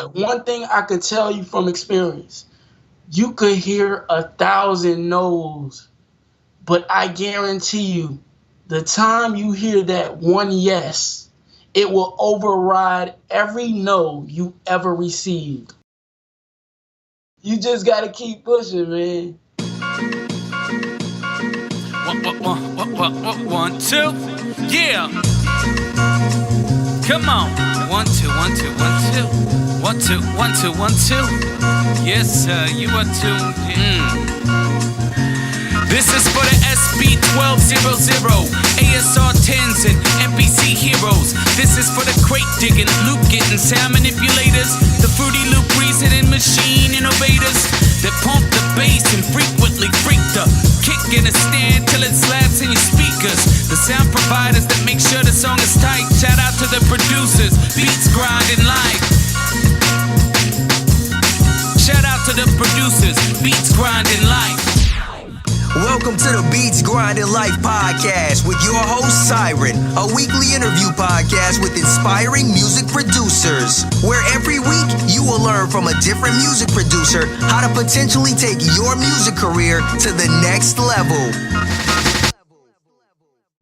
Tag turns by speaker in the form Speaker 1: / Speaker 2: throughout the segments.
Speaker 1: But one thing I could tell you from experience, you could hear 1,000 no's, but I guarantee you, the time you hear that one yes, it will override every no you ever received. You just gotta keep pushing, man.
Speaker 2: 1, 2, yeah. Come on. 1, 2, 1, 2, 1, 2. 1, 2, 1, 2, 1, 2. Yes, sir, you are tuned in. This is for the SB1200, ASR 10s and NPC heroes. This is for the crate digging, loop getting, sound manipulators, the Fruity Loop reasoning machine innovators that pump the bass and frequently freak the kick in a stand till it slaps in your speakers. The sound providers that make sure the song is tight. Shout out to the producers, beats grinding live. Shout out to the producers, beats grinding life.
Speaker 3: Welcome to the Beats Grinding Life podcast with your host Siren, a weekly interview podcast with inspiring music producers, where every week you will learn from a different music producer how to potentially take your music career to the next level.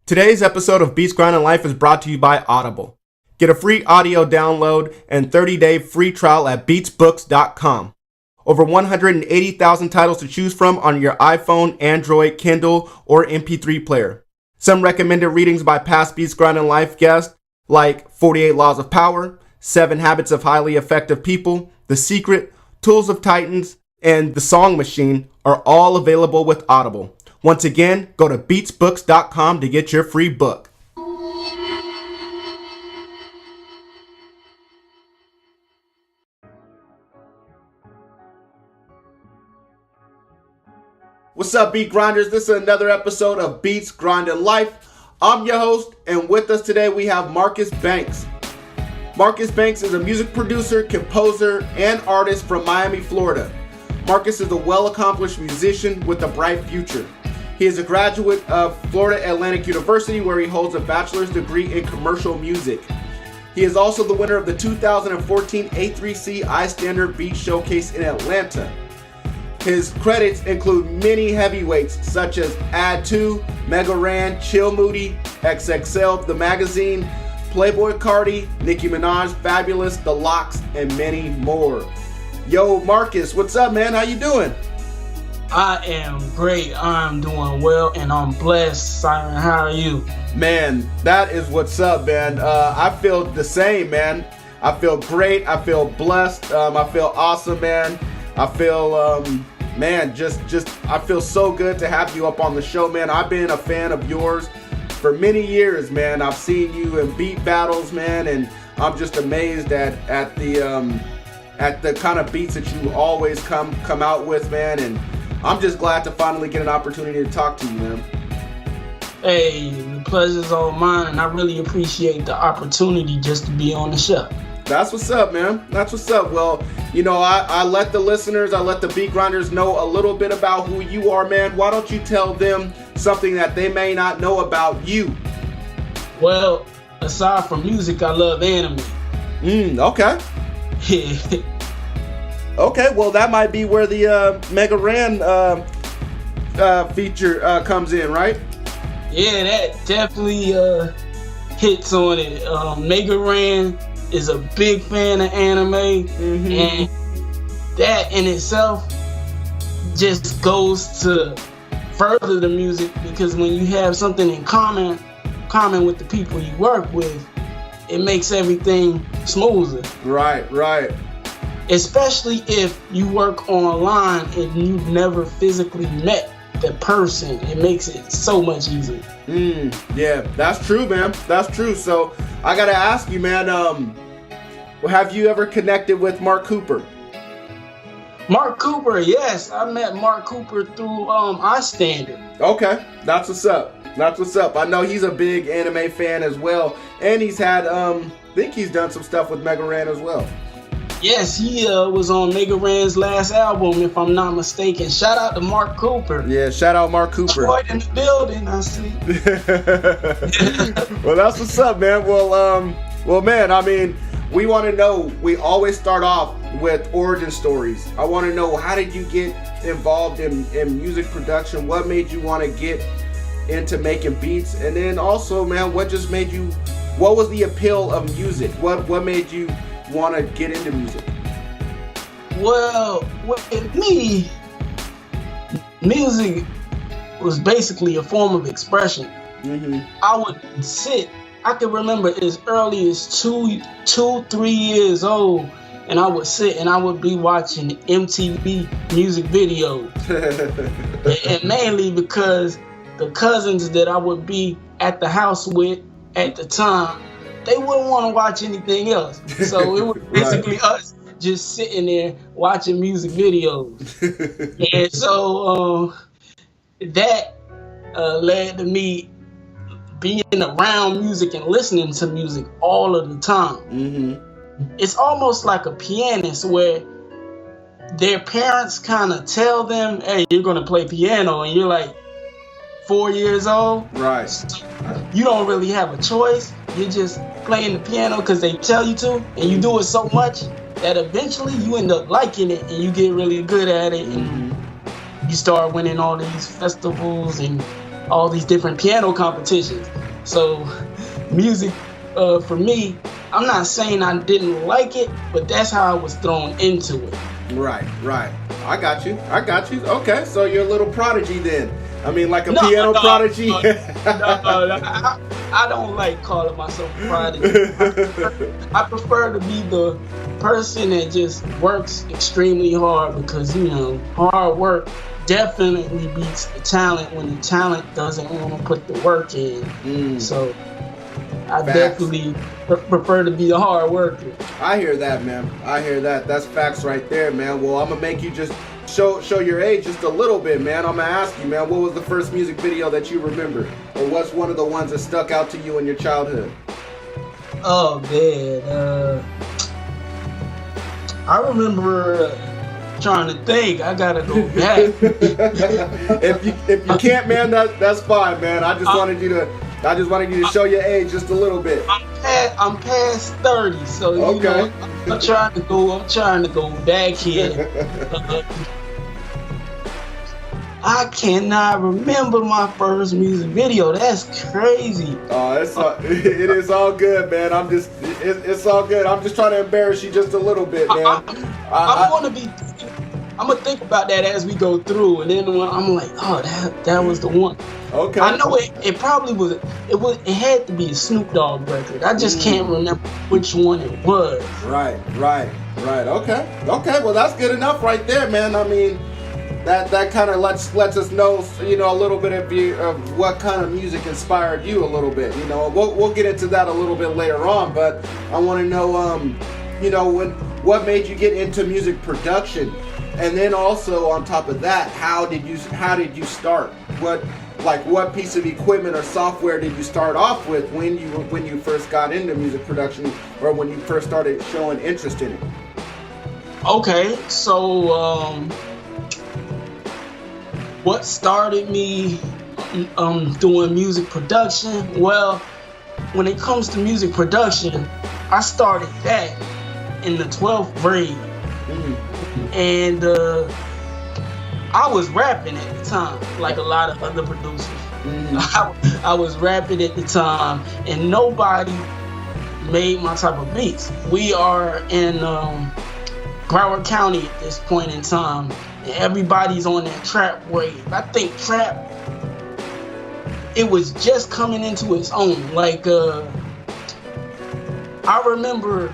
Speaker 4: Today's episode of Beats Grinding Life is brought to you by Audible. Get a free audio download and 30-day free trial at beatsbooks.com. Over 180,000 titles to choose from on your iPhone, Android, Kindle, or MP3 player. Some recommended readings by past Beats Grinding Life guests like 48 Laws of Power, 7 Habits of Highly Effective People, The Secret, Tools of Titans, and The Song Machine are all available with Audible. Once again, go to beatsbooks.com to get your free book. What's up, Beat Grinders? This is another episode of Beats Grinding Life. I'm your host, and with us today we have Marcus Banks. Marcus Banks is a music producer, composer, and artist from Miami, Florida. Marcus is a well-accomplished musician with a bright future. He is a graduate of Florida Atlantic University, where he holds a bachelor's degree in commercial music. He is also the winner of the 2014 A3C iStandard Beat Showcase in Atlanta. His credits include many heavyweights such as Add 2, Megaran, Chill Moody, XXL, The Magazine, Playboi Cardi, Nicki Minaj, Fabolous, The Locks, and many more. Yo, Marcus, what's up, man? How you doing?
Speaker 1: I am great. I'm doing well, and I'm blessed. Siren, how are you? Man,
Speaker 4: that is what's up, man. I feel the same, man. I feel great. I feel blessed. I feel awesome, man. I feel, I feel so good to have you up on the show, man. I've been a fan of yours for many years, man. I've seen you in beat battles, man, and I'm just amazed at the kind of beats that you always come out with, man. And I'm just glad to finally get an opportunity to talk to you, man.
Speaker 1: Hey, the pleasure's all mine, and I really appreciate the opportunity just to be on the show.
Speaker 4: That's what's up, man. That's what's up. Well, you know, I let the Beat Grinders know a little bit about who you are, man. Why don't you tell them something that they may not know about you?
Speaker 1: Well, aside from music, I love anime.
Speaker 4: Okay. Okay, well, that might be where the Megaran feature comes in, right?
Speaker 1: Yeah, that definitely hits on it. Megaran is a big fan of anime, and that in itself just goes to further the music, because when you have something in common with the people you work with, it makes everything smoother.
Speaker 4: Right.
Speaker 1: Especially if you work online and you've never physically met the person, it makes it so much easier.
Speaker 4: Yeah, that's true, man. That's true. So I gotta ask you, man, have you ever connected with Mark Cooper?
Speaker 1: Mark Cooper, yes. I met Mark Cooper through iStandard.
Speaker 4: Okay, that's what's up. I know he's a big anime fan as well, and he's had, I think he's done some stuff with Megaran as well.
Speaker 1: Yes, he was on Megaran's last album, if I'm not mistaken. Shout out to Mark Cooper.
Speaker 4: Yeah, shout out Mark Cooper.
Speaker 1: Right in the building, I see.
Speaker 4: Well, that's what's up, man. Well, man, I mean, we want to know, we always start off with origin stories. I want to know, how did you get involved in music production? What made you want to get into making beats? And then also, man, what was the appeal of music? What made you want to get into music?
Speaker 1: Well, with me, music was basically a form of expression. I would sit, I could remember as early as 3 years old, and I would sit and I would be watching MTV music videos. And mainly because the cousins that I would be at the house with at the time, they wouldn't want to watch anything else. So it was basically us just sitting there watching music videos. And so that led to me being around music and listening to music all of the time. It's almost like a pianist where their parents kind of tell them, hey, you're going to play piano, and you're like 4 years old.
Speaker 4: Right.
Speaker 1: You don't really have a choice. You're just playing the piano because they tell you to, and you do it so much that eventually you end up liking it and you get really good at it, and you start winning all these festivals and all these different piano competitions. So music, for me, I'm not saying I didn't like it, but that's how I was thrown into it.
Speaker 4: Right. I got you. Okay, so you're a little prodigy then. I mean, like a piano prodigy?
Speaker 1: No, I don't like calling myself a prodigy. I prefer to be the person that just works extremely hard, because, you know, hard work definitely beats the talent when the talent doesn't want to put the work in. So I definitely prefer to be a hard worker.
Speaker 4: I hear that, man. I hear that. That's facts right there, man. Well, I'm gonna make you just show your age just a little bit, man. I'm gonna ask you, man, what was the first music video that you remember, or what's one of the ones that stuck out to you in your childhood?
Speaker 1: Oh man, I remember trying to think. I gotta go back.
Speaker 4: if you can't, man, that's fine, man. I just wanted you to show your age just a little bit.
Speaker 1: I'm past 30, so you know, I'm trying to go back here. I cannot remember my first music video. That's crazy.
Speaker 4: Oh, it is all good, man. It's all good. I'm just trying to embarrass you just a little bit, man.
Speaker 1: I'm gonna think about that as we go through, and then I'm like, oh, that was the one.
Speaker 4: Okay.
Speaker 1: I know it probably was. It had to be a Snoop Dogg record. I just can't remember which one it was.
Speaker 4: Right. Okay. Well, that's good enough right there, man. I mean, that kind of lets us know, you know, a little bit of what kind of music inspired you a little bit. You know, we'll get into that a little bit later on, but I want to know, you know, what made you get into music production, and then also on top of that, how did you start? What piece of equipment or software did you start off with when you first got into music production, or when you first started showing interest in it?
Speaker 1: Okay, so what started me doing music production? Well, when it comes to music production, I started that in the 12th grade. And I was rapping at the time, like a lot of other producers. I was rapping at the time, and nobody made my type of beats. We are in Broward County at this point in time, and everybody's on that trap wave. I think trap, it was just coming into its own. Like, I remember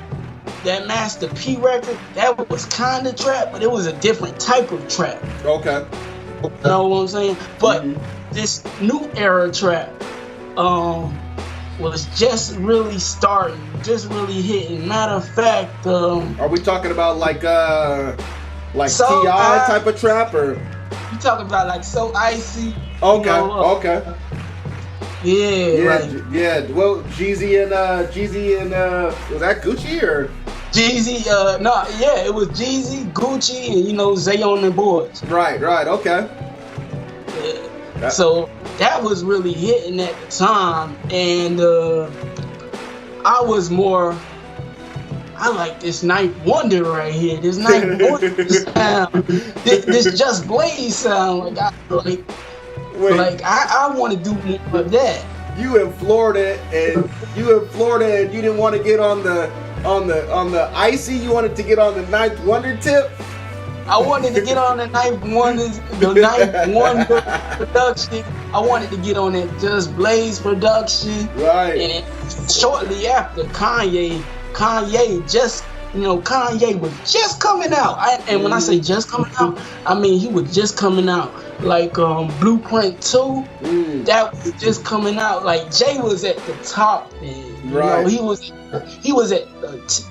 Speaker 1: that Master P record, that was kind of trap, but it was a different type of trap.
Speaker 4: Okay.
Speaker 1: You know what I'm saying? But this new era trap was just really starting, just really hitting. Matter of fact,
Speaker 4: are we talking about like
Speaker 1: So
Speaker 4: T.I. type of trap, or
Speaker 1: you talking about like So Icy?
Speaker 4: Okay,
Speaker 1: you know,
Speaker 4: okay.
Speaker 1: Yeah.
Speaker 4: Well, Jeezy and was that Gucci or?
Speaker 1: Jeezy, it was Jeezy, Gucci, and, you know, Zayon and boys.
Speaker 4: Right, okay.
Speaker 1: Yeah. So that was really hitting at the time, and I I like this Ninth Wonder right here. This Ninth Wonder sound. This Just Blaze sound. Like I want to do more of that.
Speaker 4: You in Florida and you didn't want to get on the icy. You wanted to get on the Ninth Wonder tip.
Speaker 1: I wanted to get on the Ninth Wonder production. I wanted to get on that Just Blaze production.
Speaker 4: Right.
Speaker 1: And then shortly after, Kanye was just coming out. And when I say just coming out, I mean he was just coming out. Like Blueprint 2, that was just coming out. Like Jay was at the top, man.
Speaker 4: Right.
Speaker 1: He was at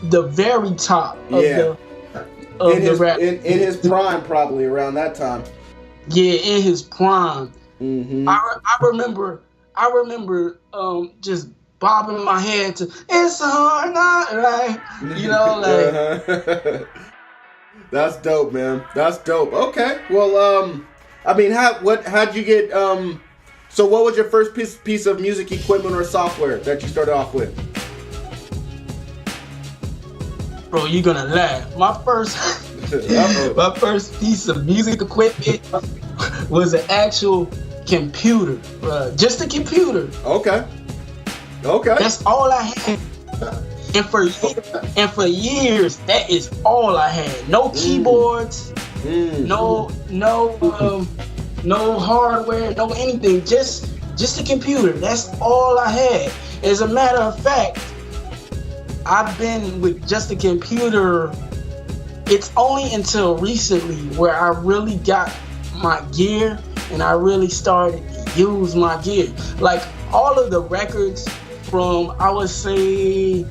Speaker 1: the very top of the rap.
Speaker 4: In his prime, probably around that time.
Speaker 1: Yeah, in his prime.
Speaker 4: Mm-hmm.
Speaker 1: I remember just bobbing my head to "It's a Hard Night," like.
Speaker 4: That's dope, man. That's dope. Okay, well, I mean, how'd you get? So, what was your first piece of music equipment or software that you started off with?
Speaker 1: Bro, you're gonna laugh. My first piece of music equipment was an actual computer, bro. Just a computer.
Speaker 4: Okay.
Speaker 1: That's all I had. And for years, that is all I had. No keyboards, no hardware, no anything. Just a computer. That's all I had. As a matter of fact, I've been with just a computer. It's only until recently where I really got my gear and I really started to use my gear. Like all of the records from, I would say,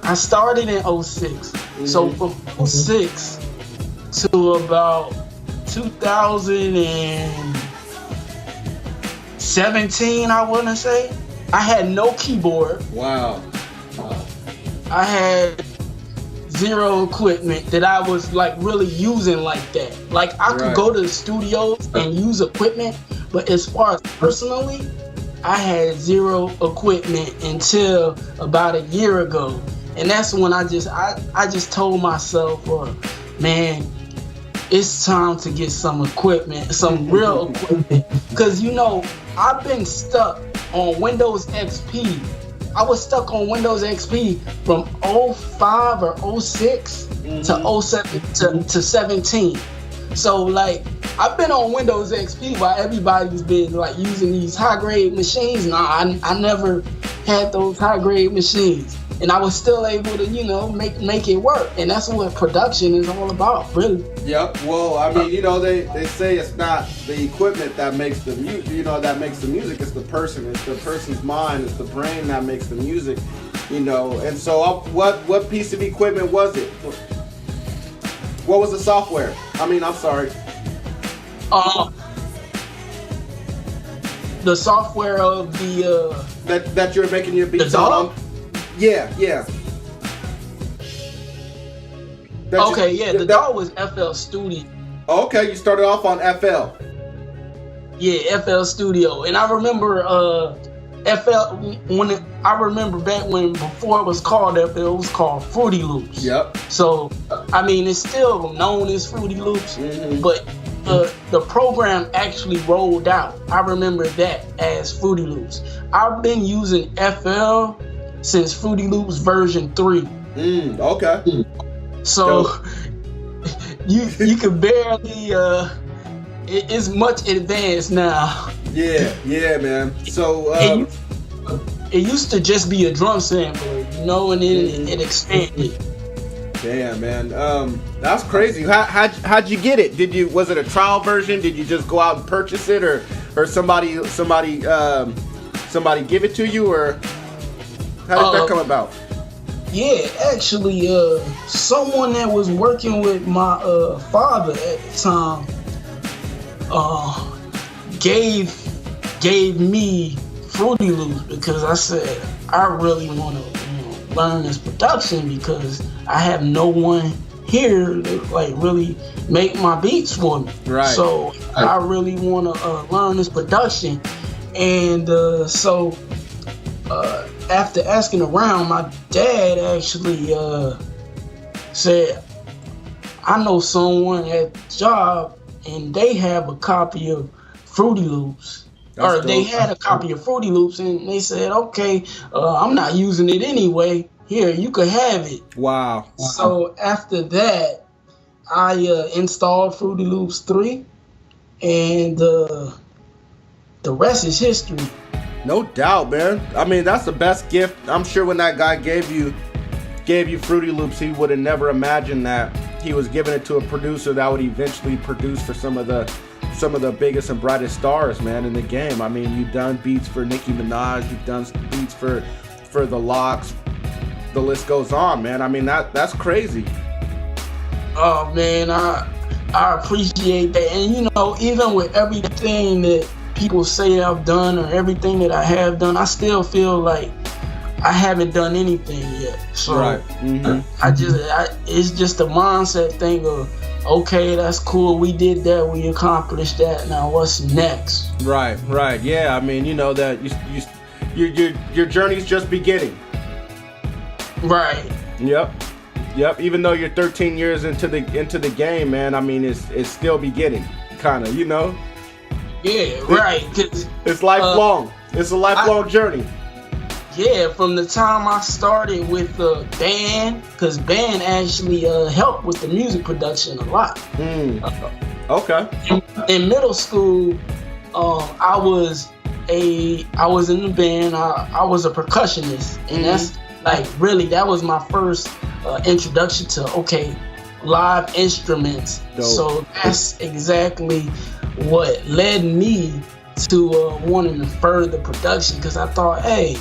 Speaker 1: I started in 06. So from 06 to about 2017, I want to say, I had no keyboard.
Speaker 4: Wow.
Speaker 1: I had zero equipment that I was like really using like that. Like I could go to the studios and use equipment, but as far as personally, I had zero equipment until about a year ago. And that's when I just told myself, man, it's time to get some equipment, some real equipment. Cause I've been stuck on Windows XP. I was stuck on Windows XP from 05 or 06 to 07 to 17. So like I've been on Windows XP while everybody's been like using these high grade machines. Nah, I never had those high grade machines. And I was still able to, make it work. And that's what production is all about, really. Yep.
Speaker 4: Well, I mean, they say it's not the equipment that makes the music, that makes the music. It's the person. It's the person's mind. It's the brain that makes the music, And so what piece of equipment was it? What was the software? I'm sorry.
Speaker 1: The software of the...
Speaker 4: That you're making your beats on? Yeah.
Speaker 1: The DAW was FL Studio.
Speaker 4: Okay, you started off on FL.
Speaker 1: Yeah, FL Studio. And I remember I remember back when before it was called FL, it was called Fruity Loops.
Speaker 4: Yep.
Speaker 1: So, it's still known as Fruity Loops, but the program actually rolled out. I remember that as Fruity Loops. I've been using FL since Fruity Loops version 3.
Speaker 4: Okay.
Speaker 1: So you can barely it's much advanced now.
Speaker 4: Yeah, man. So
Speaker 1: it used to just be a drum sampler, and then it expanded.
Speaker 4: Damn, man. That's crazy. How'd you get it? Was it a trial version? Did you just go out and purchase it, or somebody give it to you, or how did that come about?
Speaker 1: Yeah, actually, someone that was working with my father at the time gave me Fruity Loops because I said I really want to learn this production because I have no one here to like really make my beats for me.
Speaker 4: Right.
Speaker 1: So I really want to learn this production, and so after asking around, my dad actually said, I know someone at the job and they have a copy of Fruity Loops. They had a copy of Fruity Loops, and they said, okay, I'm not using it anyway. Here, you could have it.
Speaker 4: Wow.
Speaker 1: So after that, I installed Fruity Loops 3, and the rest is history.
Speaker 4: No doubt, man. I mean, that's the best gift. I'm sure when that guy gave you Fruity Loops, he would have never imagined that he was giving it to a producer that would eventually produce for some of the biggest and brightest stars, man, in the game. I mean, you've done beats for Nicki Minaj, you've done beats for the Locks. The list goes on, man. I mean, that's crazy.
Speaker 1: Oh man, I appreciate that. And you know, even with everything that people say I've done or everything that I have done, I still feel like I haven't done anything yet. So
Speaker 4: right. Mm-hmm.
Speaker 1: It's just a mindset thing of, okay, that's cool, we did that, we accomplished that, now what's next?
Speaker 4: Right. Yeah, I mean, you know that your journey's just beginning.
Speaker 1: Right.
Speaker 4: Yep. Even though you're 13 years into the game, man, I mean, it's still beginning, kind of, you know.
Speaker 1: Yeah, right.
Speaker 4: It's lifelong. It's a lifelong journey.
Speaker 1: Yeah, from the time I started with band, because band actually helped with the music production a lot.
Speaker 4: Okay.
Speaker 1: In middle school, I was in the band. I was a percussionist, and that's that was my first introduction to live instruments.
Speaker 4: Dope.
Speaker 1: So that's exactly what led me to wanting to further production, because I thought, hey,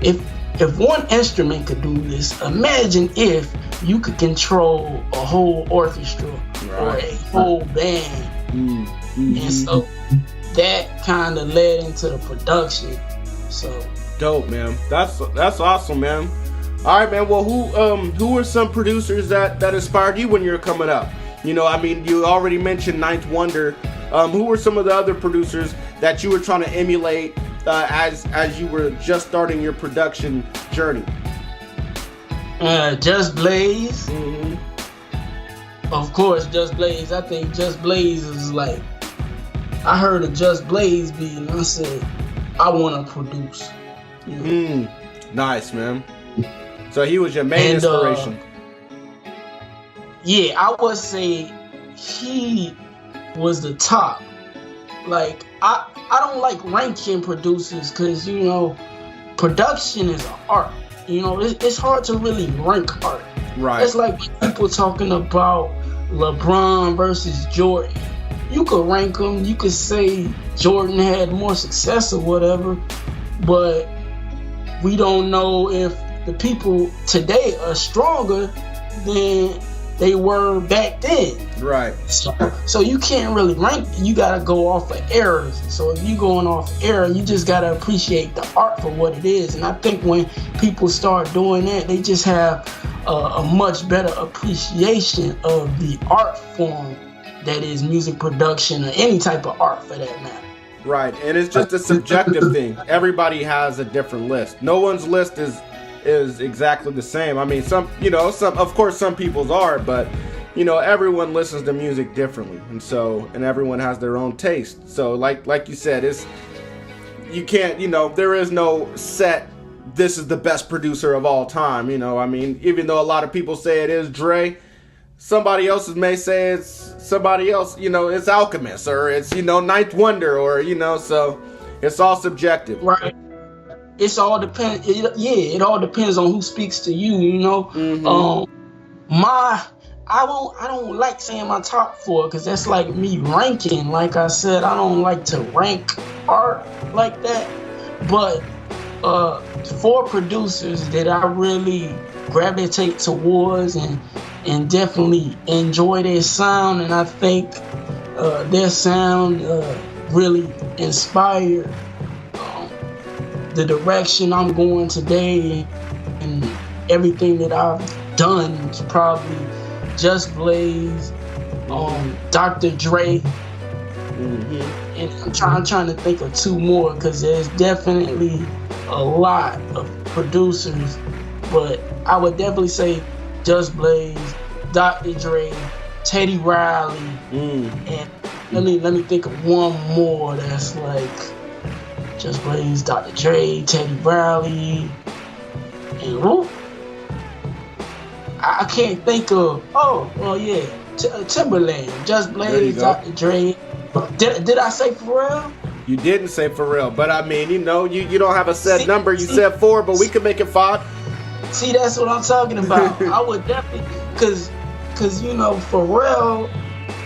Speaker 1: if one instrument could do this, imagine if you could control a whole orchestra or a whole band.
Speaker 4: Mm-hmm.
Speaker 1: And so that kind of led into the production. So
Speaker 4: dope, man. That's awesome, man. All right, man. Well, who were some producers that inspired you when you were coming up? You know, I mean, you already mentioned Ninth Wonder. Who were some of the other producers that you were trying to emulate as you were just starting your production journey?
Speaker 1: Just Blaze.
Speaker 4: Mm-hmm.
Speaker 1: Of course, Just Blaze. I think Just Blaze is like, I heard a Just Blaze beat and I said, I want to produce. You know?
Speaker 4: Nice, man. So he was your main inspiration.
Speaker 1: Yeah, I would say he was the top. Like, I don't like ranking producers because, you know, production is an art. You know, it's hard to really rank art.
Speaker 4: Right.
Speaker 1: It's like people talking about LeBron versus Jordan. You could rank them. You could say Jordan had more success or whatever, but we don't know if the people today are stronger than they were back then.
Speaker 4: Right.
Speaker 1: So you can't really rank. You gotta go off of errors. So if you're going off error, you just gotta appreciate the art for what it is. And I think when people start doing that, they just have a much better appreciation of the art form that is music production or any type of art for that matter.
Speaker 4: Right, and it's just a subjective thing. Everybody has a different list. No one's list is exactly the same. I mean, some of course some people's are, but you know, everyone listens to music differently, and everyone has their own taste. So like you said, you can't, you know, there is no set, this is the best producer of all time, you know. I mean, even though a lot of people say it is Dre, somebody else may say it's somebody else, you know, it's Alchemist, or it's, you know, Ninth Wonder, or, you know, so it's all subjective.
Speaker 1: Right. It's all depends. It all depends on who speaks to you, you know.
Speaker 4: Mm-hmm.
Speaker 1: I don't like saying my top 4 because that's like me ranking. Like I said, I don't like to rank art like that. But 4 producers that I really gravitate towards and definitely enjoy their sound, and I think their sound really inspired the direction I'm going today, and everything that I've done is probably Just Blaze, Dr. Dre, and I'm trying to think of 2 more because there's definitely a lot of producers, but I would definitely say Just Blaze, Dr. Dre, Teddy Riley, and let me think of one more that's like Just Blaze, Dr. Dre, Teddy Riley, and who? I can't think of. Oh, well, yeah, Timberland, Just Blaze, Dr. Dre. Did I say Pharrell?
Speaker 4: You didn't say Pharrell, but I mean, you don't have a set number. You said 4, but we could make it 5.
Speaker 1: See, that's what I'm talking about. I would definitely, cause Pharrell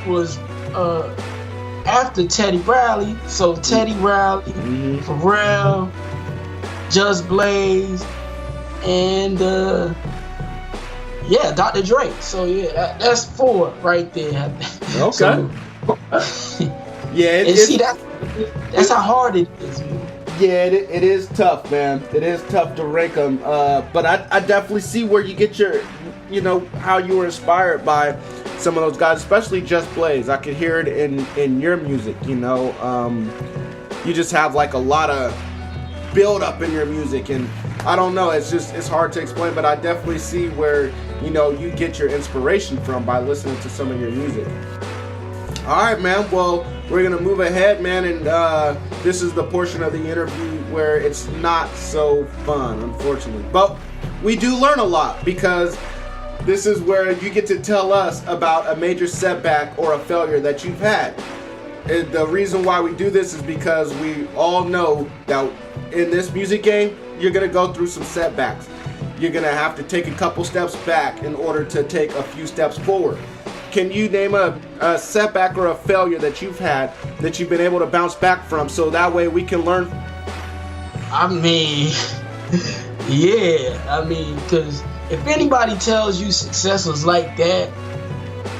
Speaker 1: was after Teddy Riley, so Teddy Riley, Pharrell, Just Blaze, and Dr. Dre. So yeah, that's 4 right there.
Speaker 4: Okay.
Speaker 1: So, that's how hard it is, man.
Speaker 4: Yeah, it is tough, man. It is tough to rank them. But I definitely see where you get your, how you were inspired by some of those guys, especially Just Blaze. I could hear it in your music, You just have like a lot of build up in your music, and I don't know, it's hard to explain, but I definitely see where, you get your inspiration from by listening to some of your music. All right, man. Well, we're going to move ahead, man, and this is the portion of the interview where it's not so fun, unfortunately. But we do learn a lot, because this is where you get to tell us about a major setback or a failure that you've had. And the reason why we do this is because we all know that in this music game, you're going to go through some setbacks. You're going to have to take a couple steps back in order to take a few steps forward. Can you name a setback or a failure that you've had that you've been able to bounce back from, so that way we can learn?
Speaker 1: I mean, because if anybody tells you success was like that,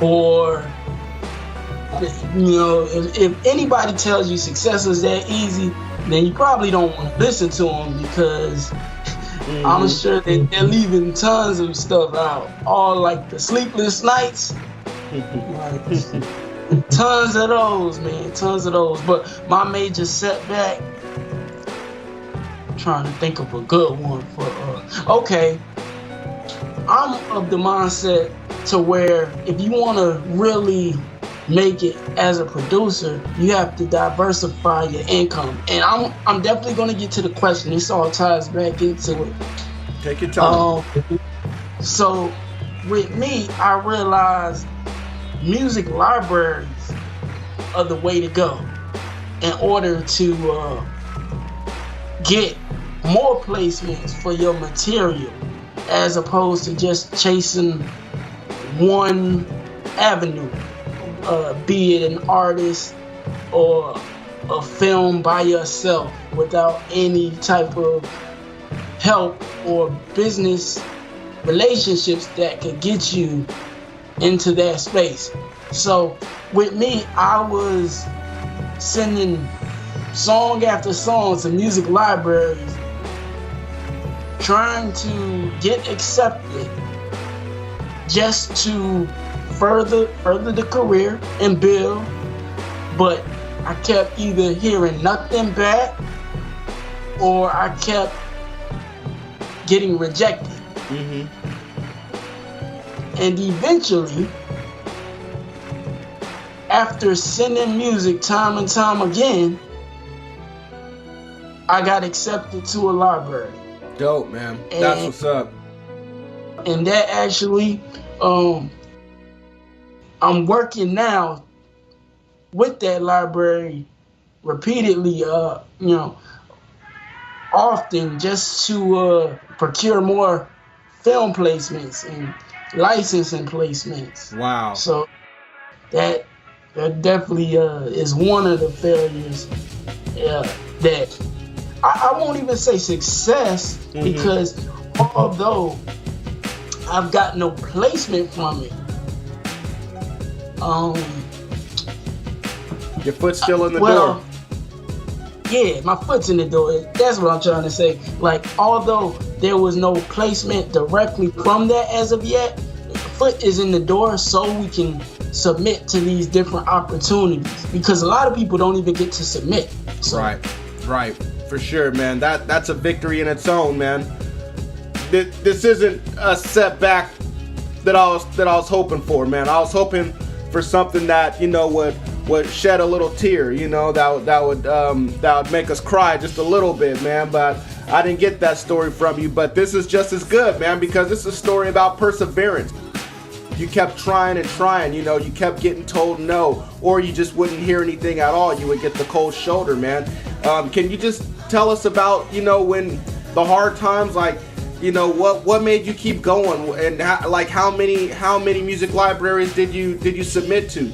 Speaker 1: or, if anybody tells you success was that easy, then you probably don't want to listen to them, because I'm sure that they're leaving tons of stuff out. All like the sleepless nights. Tons of those, man. Tons of those. But my major setback, I'm trying to think of a good one for okay. I'm of the mindset to where if you want to really make it as a producer, you have to diversify your income. And I'm definitely going to get to the question. This all ties back into it.
Speaker 4: Take your time.
Speaker 1: So with me, I realized music libraries are the way to go in order to get more placements for your material, as opposed to just chasing one avenue, be it an artist or a film by yourself without any type of help or business relationships that could get you into that space. So with me, I was sending song after song to music libraries, trying to get accepted just to further the career and build, but I kept either hearing nothing back or I kept getting rejected. And eventually, after sending music time and time again, I got accepted to a library.
Speaker 4: Dope, man. That's what's up.
Speaker 1: And that actually, I'm working now with that library repeatedly, often, just to procure more film placements and licensing placements.
Speaker 4: Wow.
Speaker 1: So that definitely is one of the failures that I won't even say success, because although I've got no placement from it,
Speaker 4: your foot's still in the door.
Speaker 1: Yeah, my foot's in the door. That's what I'm trying to say. Like, although there was no placement directly from that as of yet, the foot is in the door so we can submit to these different opportunities, because a lot of people don't even get to submit. So.
Speaker 4: Right, for sure, man. That's a victory in its own, man. this isn't a setback that I was hoping for, man. I was hoping for something that, you know, would shed a little tear, you know, that would make us cry just a little bit, man. But I didn't get that story from you. But this is just as good, man, because this is a story about perseverance. You kept trying and trying, you know, you kept getting told no, or you just wouldn't hear anything at all. You would get the cold shoulder, man. Can you just tell us about, you know, when the hard times, like, you know, what made you keep going, and how many music libraries did you submit to?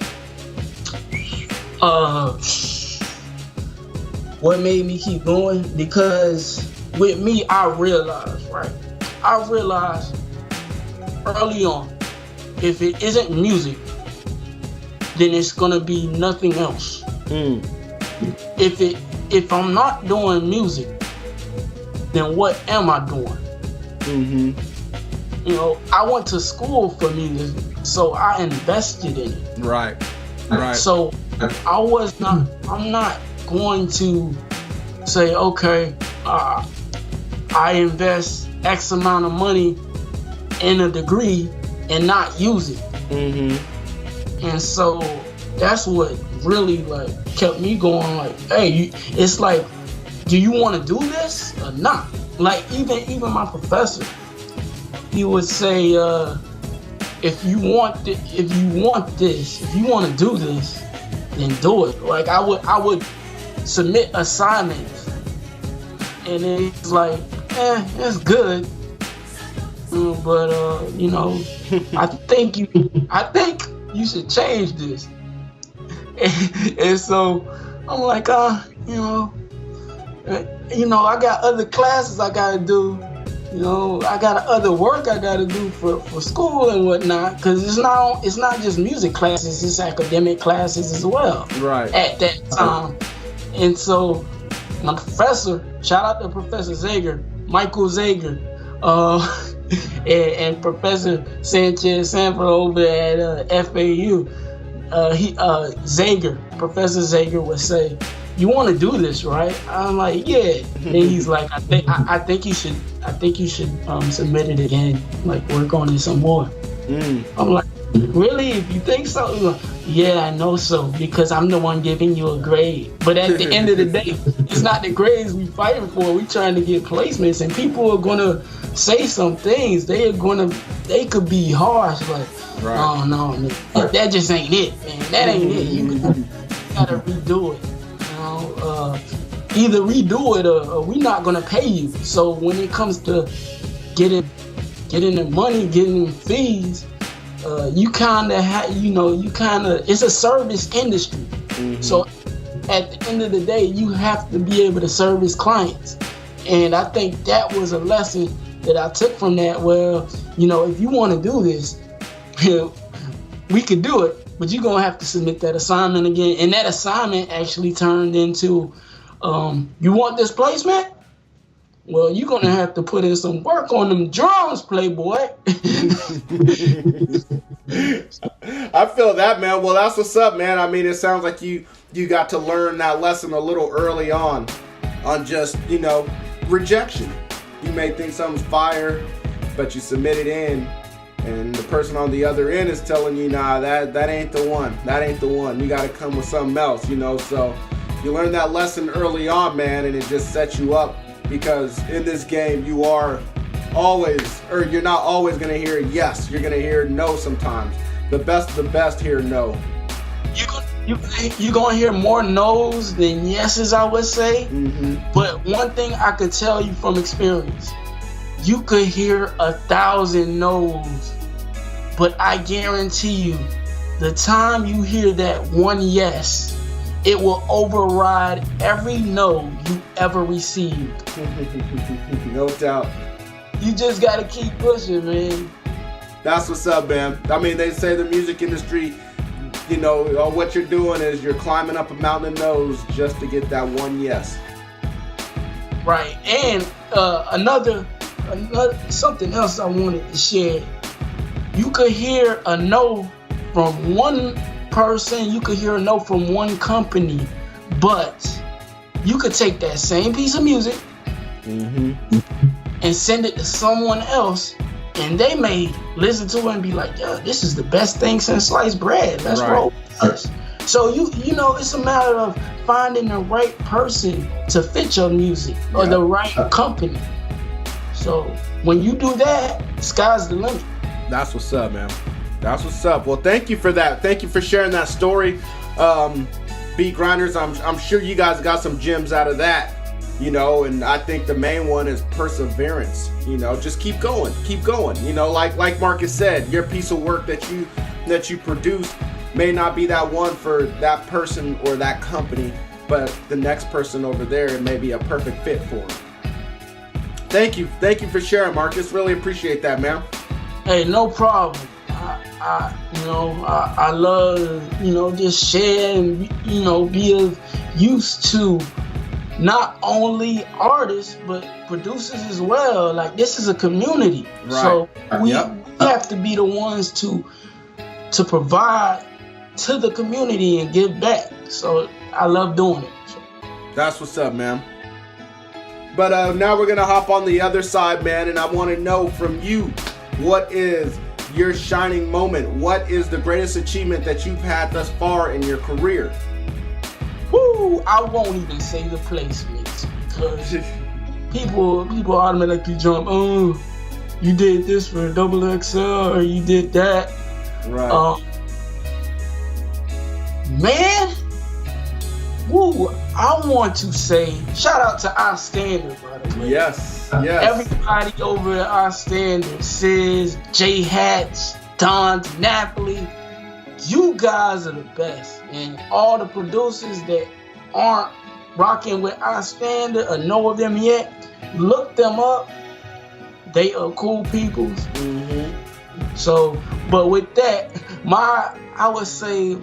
Speaker 1: What made me keep going? Because with me, I realized early on, if it isn't music, then it's gonna be nothing else. If I'm not doing music, then what am I doing? You know, I went to school for music, so I invested in it.
Speaker 4: Right.
Speaker 1: So I'm not going to say, okay, I invest X amount of money in a degree and not use it. And so that's what really like kept me going. Like, hey, it's like, do you want to do this or not? Like even my professor, he would say, if you want to do this, then do it. Like I would submit assignments, and it's like, it's good, but you know, I think you should change this. And so I'm like, you know, I got other classes I gotta do. You know, I got other work I gotta do for school and whatnot. Because it's not just music classes; it's academic classes as well.
Speaker 4: Right.
Speaker 1: At that time, and so my professor, shout out to Professor Zager, Michael Zager, and Professor Sanchez Sanford over at FAU. Professor Zager would say, "You want to do this, right?" I'm like, "Yeah." And he's like, I think you should submit it again, like work on it some more." I'm like, "Really? If you think so?" He's like, "Yeah, I know so, because I'm the one giving you a grade. But at the end of the day, it's not the grades we fighting for. We trying to get placements, and people are gonna say some things. They could be harsh, like, right. Oh no, man, that just ain't it, man. That ain't it. You gotta redo it. Either redo it or we're not gonna pay you." So when it comes to getting the money, getting the fees, it's a service industry. So at the end of the day, you have to be able to service clients. And I think that was a lesson that I took from that. Well, you know, if you want to do this, we could do it, but you're gonna have to submit that assignment again. And that assignment actually turned into, you want this placement? Well, you're gonna have to put in some work on them drums, Playboy.
Speaker 4: I feel that, man. Well, that's what's up, man. I mean, it sounds like you got to learn that lesson a little early on just, you know, rejection. You may think something's fire, but you submit it in, and the person on the other end is telling you, nah, that ain't the one. That ain't the one. You got to come with something else, you know. So you learn that lesson early on, man, and it just sets you up, because in this game you are always, or you're not always going to hear yes. You're going to hear no sometimes. The best hear no. You're going to hear more no's than yeses, I would say.
Speaker 1: But one thing I could tell you from experience, you could hear 1,000 no's, but I guarantee you, the time you hear that one yes, it will override every no you ever received.
Speaker 4: No doubt.
Speaker 1: You just gotta keep pushing, man.
Speaker 4: That's what's up, man. I mean, they say the music industry, you know, what you're doing is you're climbing up a mountain of no's just to get that one yes.
Speaker 1: Right. And another something else I wanted to share. You could hear a no from one person, you could hear a no from one company, but you could take that same piece of music and send it to someone else, and they may listen to it and be like, "Yo, this is the best thing since sliced bread. Let's roll with this." So you know, it's a matter of finding the right person to fit your music or the right company. So when you do that, sky's the limit.
Speaker 4: That's what's up, man. That's what's up. Well, thank you for that. Thank you for sharing that story. Beat Grinders, I'm sure you guys got some gems out of that, you know, and I think the main one is perseverance. You know, just keep going. You know, like Marcus said, your piece of work that you produce may not be that one for that person or that company, but the next person over there, it may be a perfect fit for them. Thank you for sharing, Marcus. Really appreciate that, man.
Speaker 1: Hey, no problem. I love, you know, just share and, you know, be of use to not only artists but producers as well. Like, this is a community, so we have to be the ones to provide to the community and give back. So I love doing it. So.
Speaker 4: That's what's up, man. But now we're gonna hop on the other side, man, and I want to know from you, what is your shining moment? What is the greatest achievement that you've had thus far in your career?
Speaker 1: Woo! I won't even say the placements because people automatically jump, "Oh, you did this for XXL or you did that."
Speaker 4: Right.
Speaker 1: Man, woo! I want to say shout out to iStandard, by the way.
Speaker 4: Yes.
Speaker 1: Everybody over at iStandard, Sis, J Hats, Don Napoli, you guys are the best. And all the producers that aren't rocking with iStandard or know of them yet, look them up. They are cool peoples.
Speaker 4: Mm-hmm.
Speaker 1: So, but with that, I would say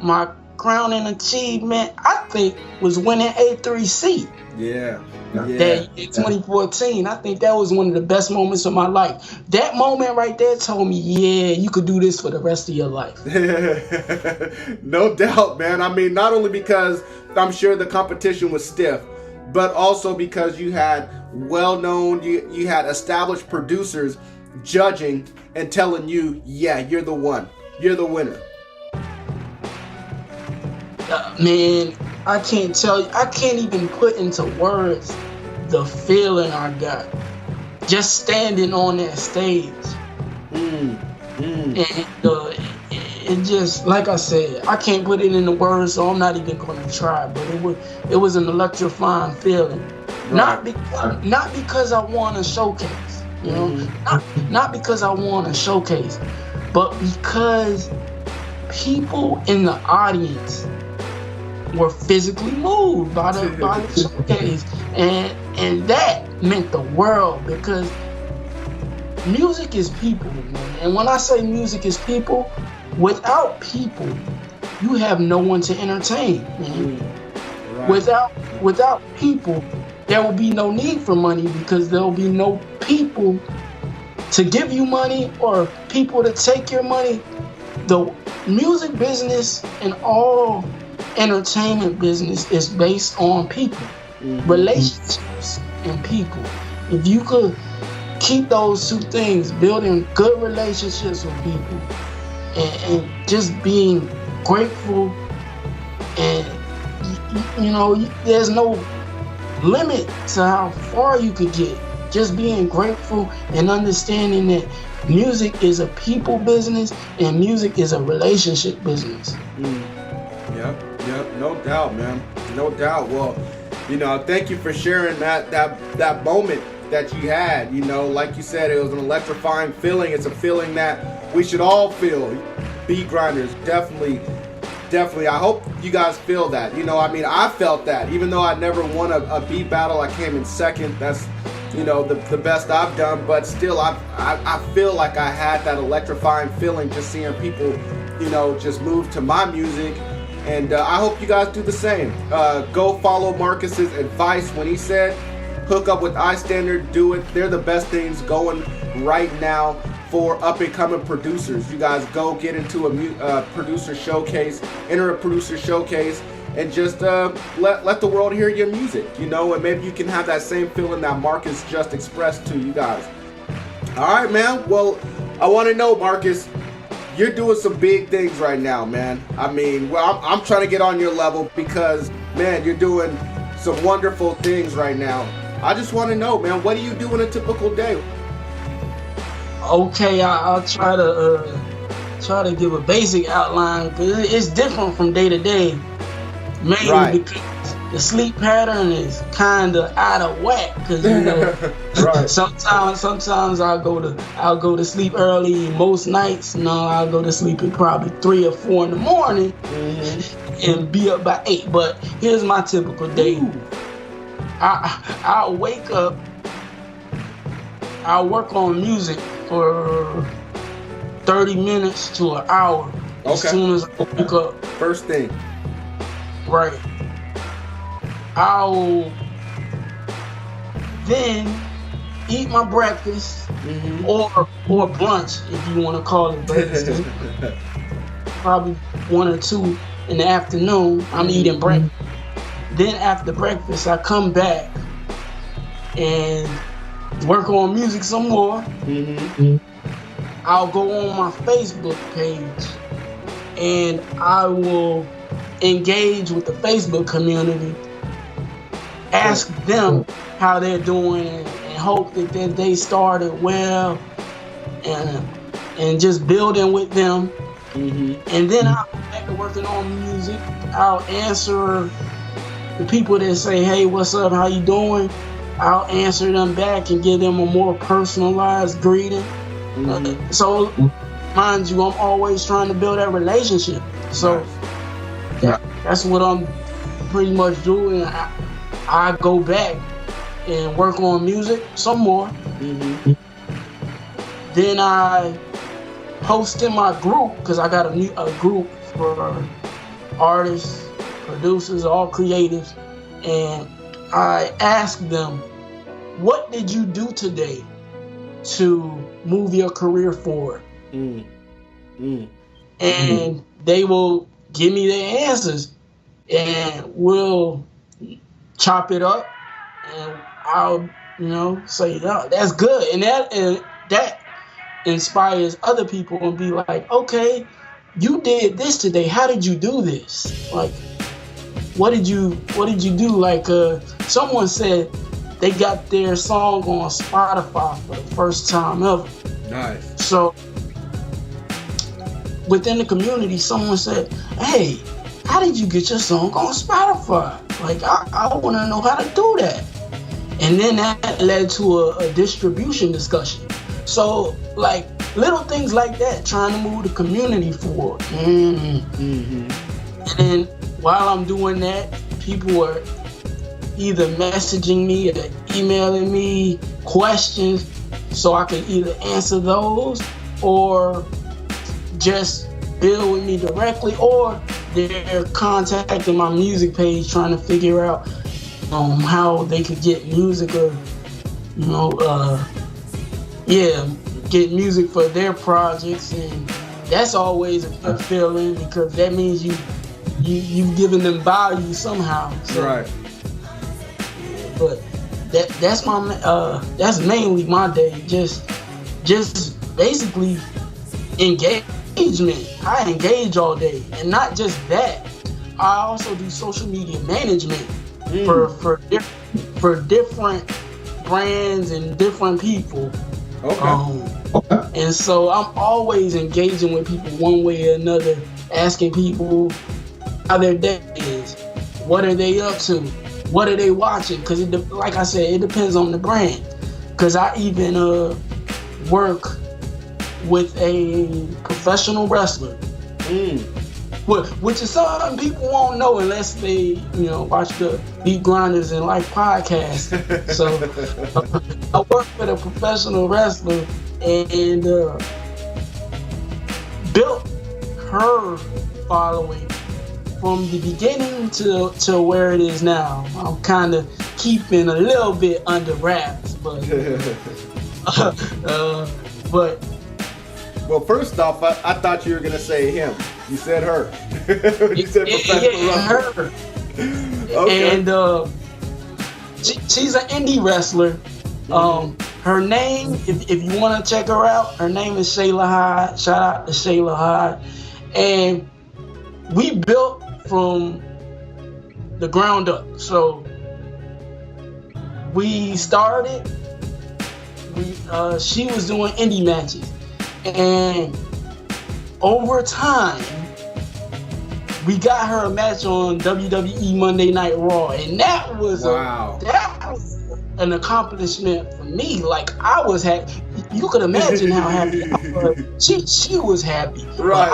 Speaker 1: my crowning achievement, I think, was winning A3C.
Speaker 4: Yeah.
Speaker 1: That year, 2014. I think that was one of the best moments of my life. That moment right there told me, yeah, you could do this for the rest of your life.
Speaker 4: No doubt, man. I mean, not only because I'm sure the competition was stiff, but also because you had well-known, you had established producers judging and telling you, yeah, you're the one. You're the winner.
Speaker 1: Man, I can't tell you. I can't even put into words the feeling I got just standing on that stage. And it just, like I said, I can't put it into words, so I'm not even going to try. But it was an electrifying feeling. Right. Not because I won a showcase, you know, not because I won a showcase, but because people in the audience were physically moved by the showcase, and that meant the world, because music is people, man. And when I say music is people, without people, you have no one to entertain, man. Right. Without people, there will be no need for money, because there will be no people to give you money or people to take your money. The music business and all entertainment business is based on people, relationships and people. If you could keep those two things, building good relationships with people and just being grateful, and you know, there's no limit to how far you could get. Just being grateful and understanding that music is a people business and music is a relationship business.
Speaker 4: Yep, no doubt, man. No doubt. Well, you know, thank you for sharing that moment that you had. You know, like you said, it was an electrifying feeling. It's a feeling that we should all feel. Beat Grinders, definitely. I hope you guys feel that. You know, I mean, I felt that. Even though I never won a beat battle, I came in second. That's, you know, the best I've done. But still, I feel like I had that electrifying feeling just seeing people, you know, just move to my music. And I hope you guys do the same. Go follow Marcus's advice when he said, hook up with iStandard, do it. They're the best things going right now for up-and-coming producers. You guys go get into a producer showcase, enter a producer showcase, and just let the world hear your music, you know, and maybe you can have that same feeling that Marcus just expressed to you guys. All right, man. Well, I want to know, Marcus, you're doing some big things right now, man. I mean, well, I'm trying to get on your level because, man, you're doing some wonderful things right now. I just want to know, man, what do you do in a typical day?
Speaker 1: Okay, I'll try to give a basic outline because it's different from day to day, mainly because the sleep pattern is kind of out of whack. Because you know, sometimes I'll go to sleep early. Most nights, I'll go to sleep at probably 3 or 4 in the morning and be up by 8. But here's my typical day. I'll wake up. I'll work on music for 30 minutes to an hour as soon as I wake up.
Speaker 4: First thing.
Speaker 1: Right. I'll then eat my breakfast or brunch, if you want to call it breakfast. Probably 1 or 2 in the afternoon, I'm eating breakfast. Then after breakfast, I come back and work on music some more. I'll go on my Facebook page and I will engage with the Facebook community, ask them how they're doing, and hope that they started well, and just building with them. And then I'll go back to working on music. I'll answer the people that say, "Hey, what's up? How you doing?" I'll answer them back and give them a more personalized greeting. So, mind you, I'm always trying to build that relationship. So, that's what I'm pretty much doing. I go back and work on music some more. Then I post in my group, because I got a group for artists, producers, all creatives, and I ask them, what did you do today to move your career forward? And they will give me their answers, and we'll chop it up, and I'll say, "Oh, that's good," and that inspires other people and be like, "Okay, you did this today. How did you do this? Like, what did you do?" Like someone said they got their song on Spotify for the first time ever.
Speaker 4: Nice.
Speaker 1: So within the community, someone said, "Hey, how did you get your song on Spotify? Like, I want to know how to do that." And then that led to a distribution discussion. So, like, little things like that, trying to move the community forward. And then while I'm doing that, people are either messaging me or emailing me questions so I can either answer those or just build with me directly, or they're contacting my music page trying to figure out how they could get music or get music for their projects. And that's always a good feeling, because that means you've given them value somehow. So,
Speaker 4: right.
Speaker 1: But that's mainly my day. Just basically engagement. I engage all day, and not just that. I also do social media management for different brands and different people. And so I'm always engaging with people one way or another, asking people how their day is, what are they up to, what are they watching? Because like I said, it depends on the brand. Because I even work with a professional wrestler, which is something people won't know unless they watch the Beat Grinders and Life podcast. So I work with a professional wrestler and built her following from the beginning to where it is now. I'm kind of keeping a little bit under wraps, but
Speaker 4: Well, first off, I thought you were gonna say him. You said her. You said professional wrestler.
Speaker 1: Her.
Speaker 4: Okay.
Speaker 1: And she's an indie wrestler. Her name, if you want to check her out, her name is Shayla Hyde. Shout out to Shayla Hyde. And we built from the ground up. So we started. She was doing indie matches, and over time, we got her a match on WWE Monday Night Raw, and that was an accomplishment for me. Like, I was happy. You could imagine how happy I was. She was happy.
Speaker 4: Right.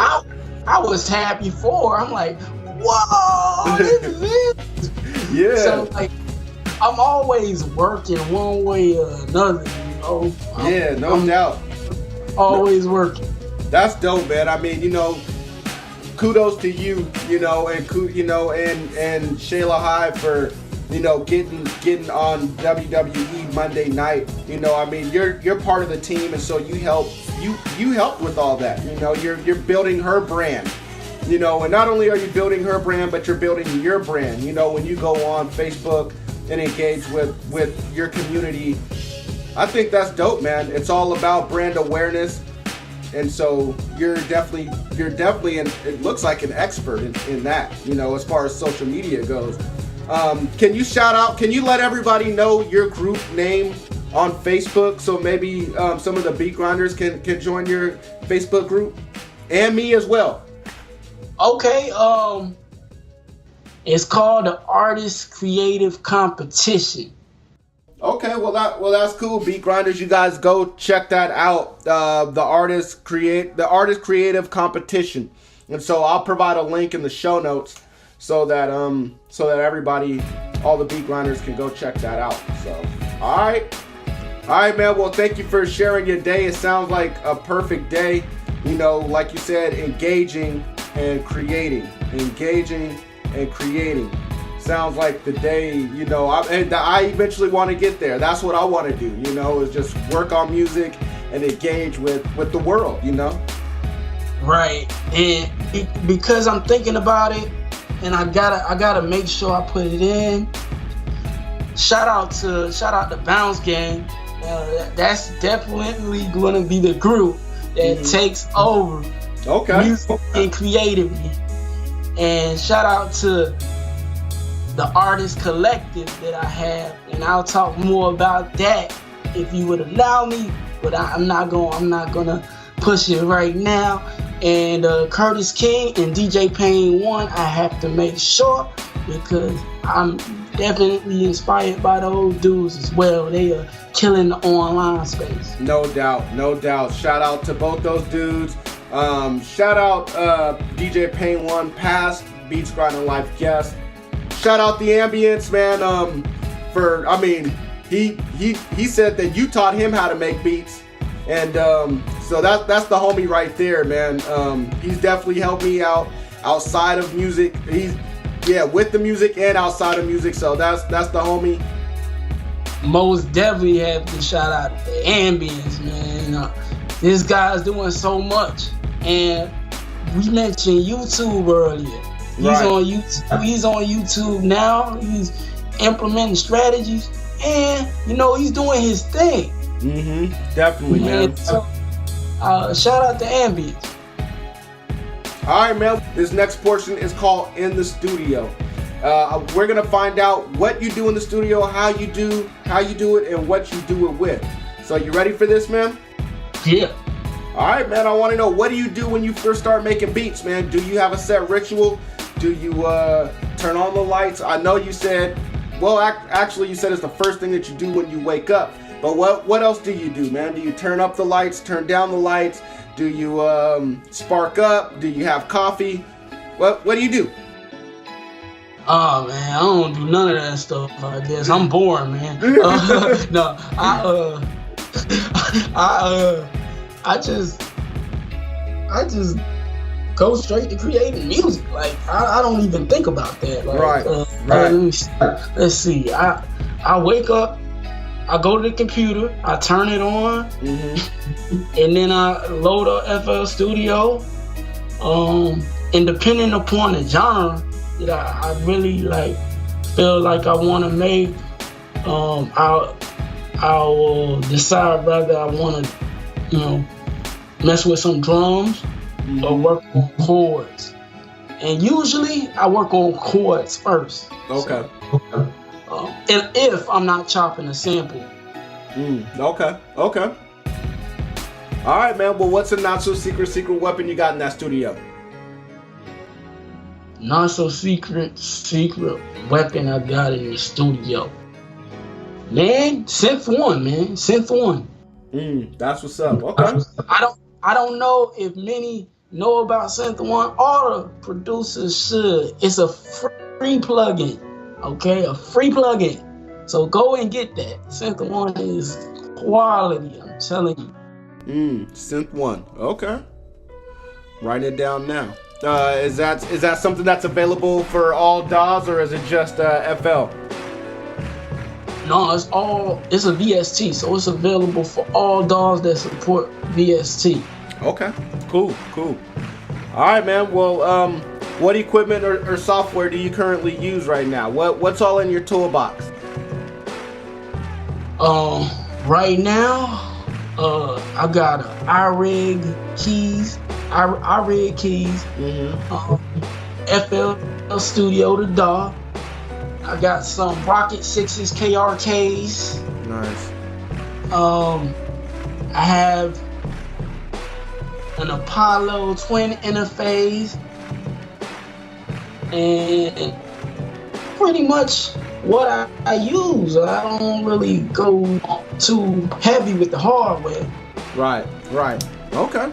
Speaker 1: I was happy for her. I'm like, whoa, this is it.
Speaker 4: Yeah.
Speaker 1: So, like, I'm always working one way or another, you know.
Speaker 4: No doubt.
Speaker 1: Always working.
Speaker 4: That's dope, man. I mean, kudos to you, and Shayla Hyde for, getting on WWE Monday night. I mean, you're part of the team, and so you helped with all that. You're building her brand. And not only are you building her brand, but you're building your brand. When you go on Facebook and engage with your community, I think that's dope, man. It's all about brand awareness, and so you're definitely, it looks like an expert in that, as far as social media goes. Can you let everybody know your group name on Facebook, so maybe some of the beat grinders can join your Facebook group, and me as well?
Speaker 1: Okay, it's called the Artist Creative Competition.
Speaker 4: Okay, well that's cool. Beat grinders, you guys go check that out. The Artist Creative Competition, and so I'll provide a link in the show notes so that everybody, all the beat grinders, can go check that out. So, all right, man. Well, thank you for sharing your day. It sounds like a perfect day. Like you said, engaging and creating. Sounds like the day, I eventually want to get there. That's what I want to do, is just work on music and engage with the world,
Speaker 1: Right. And because I'm thinking about it, and I gotta make sure I put it in. Shout out to Bounce Gang. That's definitely gonna be the group that takes over music and creatively. And shout out to the Artist Collective that I have, and I'll talk more about that if you would allow me, but I'm not gonna push it right now. And Curtis King and DJ Payne 1, I have to make sure, because I'm definitely inspired by those dudes as well. They are killing the online space.
Speaker 4: No doubt. Shout out to both those dudes. Shout out DJ Payne 1, past Beats Grinding Life guest. Shout out the Ambience, man. He said that you taught him how to make beats, and so that's the homie right there, man. He's definitely helped me out outside of music. He's with the music and outside of music. So that's the homie.
Speaker 1: Most definitely have to shout out the Ambience, man. This guy's doing so much, and we mentioned YouTube earlier. He's on YouTube now. He's implementing strategies, and he's doing his thing.
Speaker 4: Definitely, man.
Speaker 1: So, shout out to Ambience.
Speaker 4: All right, man. This next portion is called In the Studio. We're gonna find out what you do in the studio, how you do it, and what you do it with. So, you ready for this, man?
Speaker 1: Yeah.
Speaker 4: All right, man. I want to know, what do you do when you first start making beats, man? Do you have a set ritual? Do you turn on the lights? I know you said, actually you said it's the first thing that you do when you wake up. But what else do you do, man? Do you turn up the lights, turn down the lights? Do you spark up? Do you have coffee? What do you do?
Speaker 1: Oh man, I don't do none of that stuff. I guess I'm boring, man. No, I just go straight to creating music. Like I don't even think about that. Like,
Speaker 4: right.
Speaker 1: Let's see. I wake up, I go to the computer, I turn it on, and then I load up FL Studio. and depending upon the genre that I really like feel like I want to make, I'll decide whether I want to, mess with some drums or work on chords. And usually I work on chords first.
Speaker 4: Okay.
Speaker 1: So, and if I'm not chopping a sample.
Speaker 4: Okay. All right, man. Well, what's a not so secret weapon you got in that studio?
Speaker 1: Not so secret weapon I got in the studio. Man, Synth One.
Speaker 4: That's what's up. Okay.
Speaker 1: I don't know if many know about Synth One. All the producers should. It's a free plugin. Okay, a free plugin. So go and get that. Synth One is quality, I'm telling you.
Speaker 4: Synth One. Okay. Writing it down now. Is that something that's available for all DAWs, or is it just FL?
Speaker 1: No, it's a VST, so it's available for all DAWs that support VST.
Speaker 4: Okay, cool. All right, man. Well, what equipment or software do you currently use right now? What's all in your toolbox?
Speaker 1: Right now, I got iRig keys, FL Studio to DAW. I got some Rocket 6s KRKs.
Speaker 4: Nice.
Speaker 1: I have an Apollo twin interface, and pretty much what I use. I don't really go too heavy with the hardware.
Speaker 4: Right. Okay.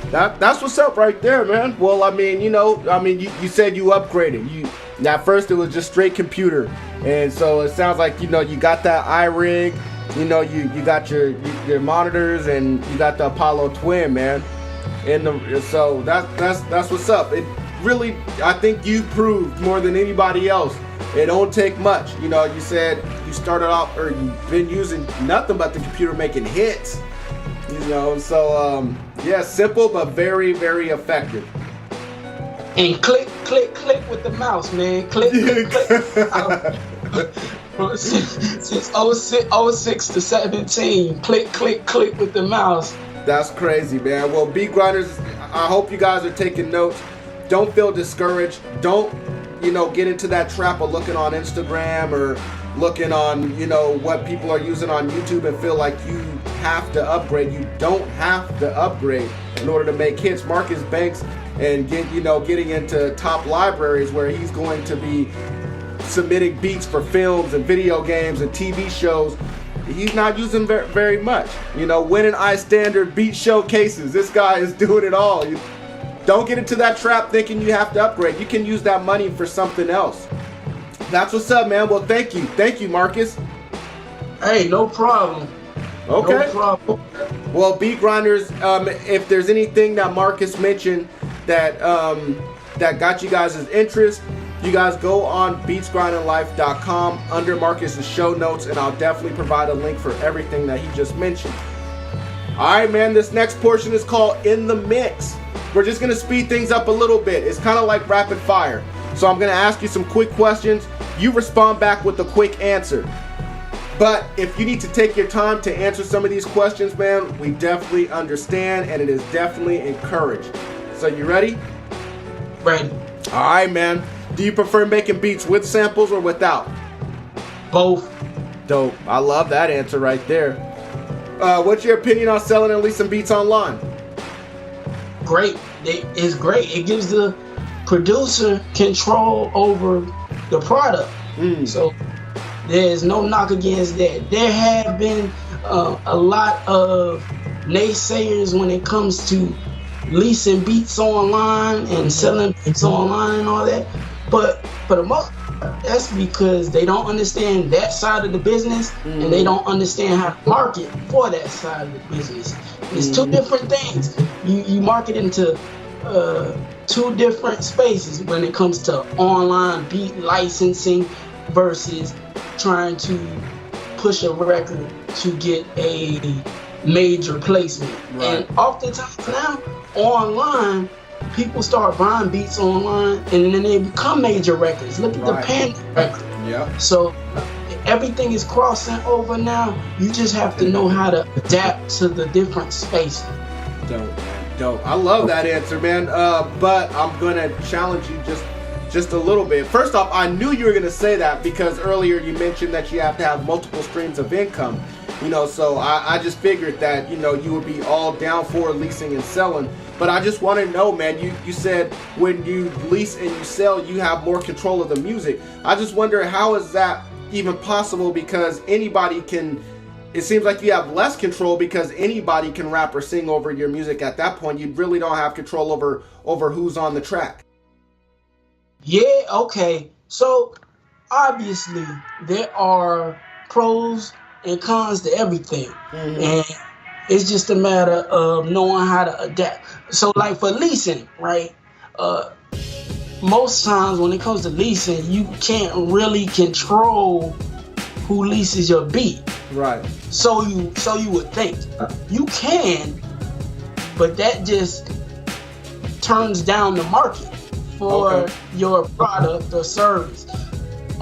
Speaker 4: That's what's up right there, man. Well, I mean, you said you upgraded. At first it was just straight computer, and so it sounds like you got that iRig, you got your monitors, and you got the Apollo twin, man. So that's what's up. It really, I think you proved more than anybody else. It don't take much. You said you started off, or you've been using nothing but the computer making hits. So yeah, simple but very, very effective.
Speaker 1: And click with the mouse, man. Click. Since 06 to 17, click with the mouse.
Speaker 4: That's crazy, man. Well, beat grinders, I hope you guys are taking notes. Don't feel discouraged. Don't, get into that trap of looking on Instagram or looking on, what people are using on YouTube and feel like you have to upgrade. You don't have to upgrade in order to make hits. Marcus Banks and getting into top libraries where he's going to be submitting beats for films and video games and TV shows. He's not using very much. Winning iStandard beat showcases. This guy is doing it all. Don't get into that trap thinking you have to upgrade. You can use that money for something else. That's what's up, man. Well, thank you, Marcus.
Speaker 1: Hey, no problem.
Speaker 4: Okay.
Speaker 1: No problem.
Speaker 4: Well, beat grinders, if there's anything that Marcus mentioned that got you guys' interest, you guys go on beatsgrindinglife.com under Marcus's show notes, and I'll definitely provide a link for everything that he just mentioned. All right, man. This next portion is called In the Mix. We're just gonna speed things up a little bit. It's kind of like rapid fire. So I'm gonna ask you some quick questions. You respond back with a quick answer. But if you need to take your time to answer some of these questions, man, we definitely understand, and it is definitely encouraged. So you ready?
Speaker 1: Ready.
Speaker 4: All right, man. Do you prefer making beats with samples or without?
Speaker 1: Both.
Speaker 4: Dope. I love that answer right there. What's your opinion on selling and releasing beats online?
Speaker 1: Great. It's great. It gives the producer control over the product. So there's no knock against that. There have been a lot of naysayers when it comes to leasing beats online and selling beats online and all that. But for the most part, that's because they don't understand that side of the business and they don't understand how to market for that side of the business. It's two different things. You market into two different spaces when it comes to online beat licensing versus trying to push a record to get a major placement. Right. And oftentimes now, online, people start buying beats online, and then they become major records. Look at the
Speaker 4: Right.
Speaker 1: Panda record.
Speaker 4: Yeah.
Speaker 1: So everything is crossing over now. You just have to know how to adapt to the different spaces.
Speaker 4: Dope, man. Dope. I love that answer, man. But I'm gonna challenge you just a little bit. First off, I knew you were gonna say that because earlier you mentioned that you have to have multiple streams of income. So I just figured that, you would be all down for leasing and selling. But I just want to know, man, you said when you lease and you sell, you have more control of the music. I just wonder, how is that even possible? Because anybody can, it seems like you have less control because anybody can rap or sing over your music at that point. You really don't have control over who's on the track.
Speaker 1: Yeah, okay. So obviously there are pros and cons to everything. And it's just a matter of knowing how to adapt. So like for leasing, right? Most times when it comes to leasing, you can't really control who leases your beat.
Speaker 4: Right.
Speaker 1: So you would think. You can, but that just turns down the market for your product or service.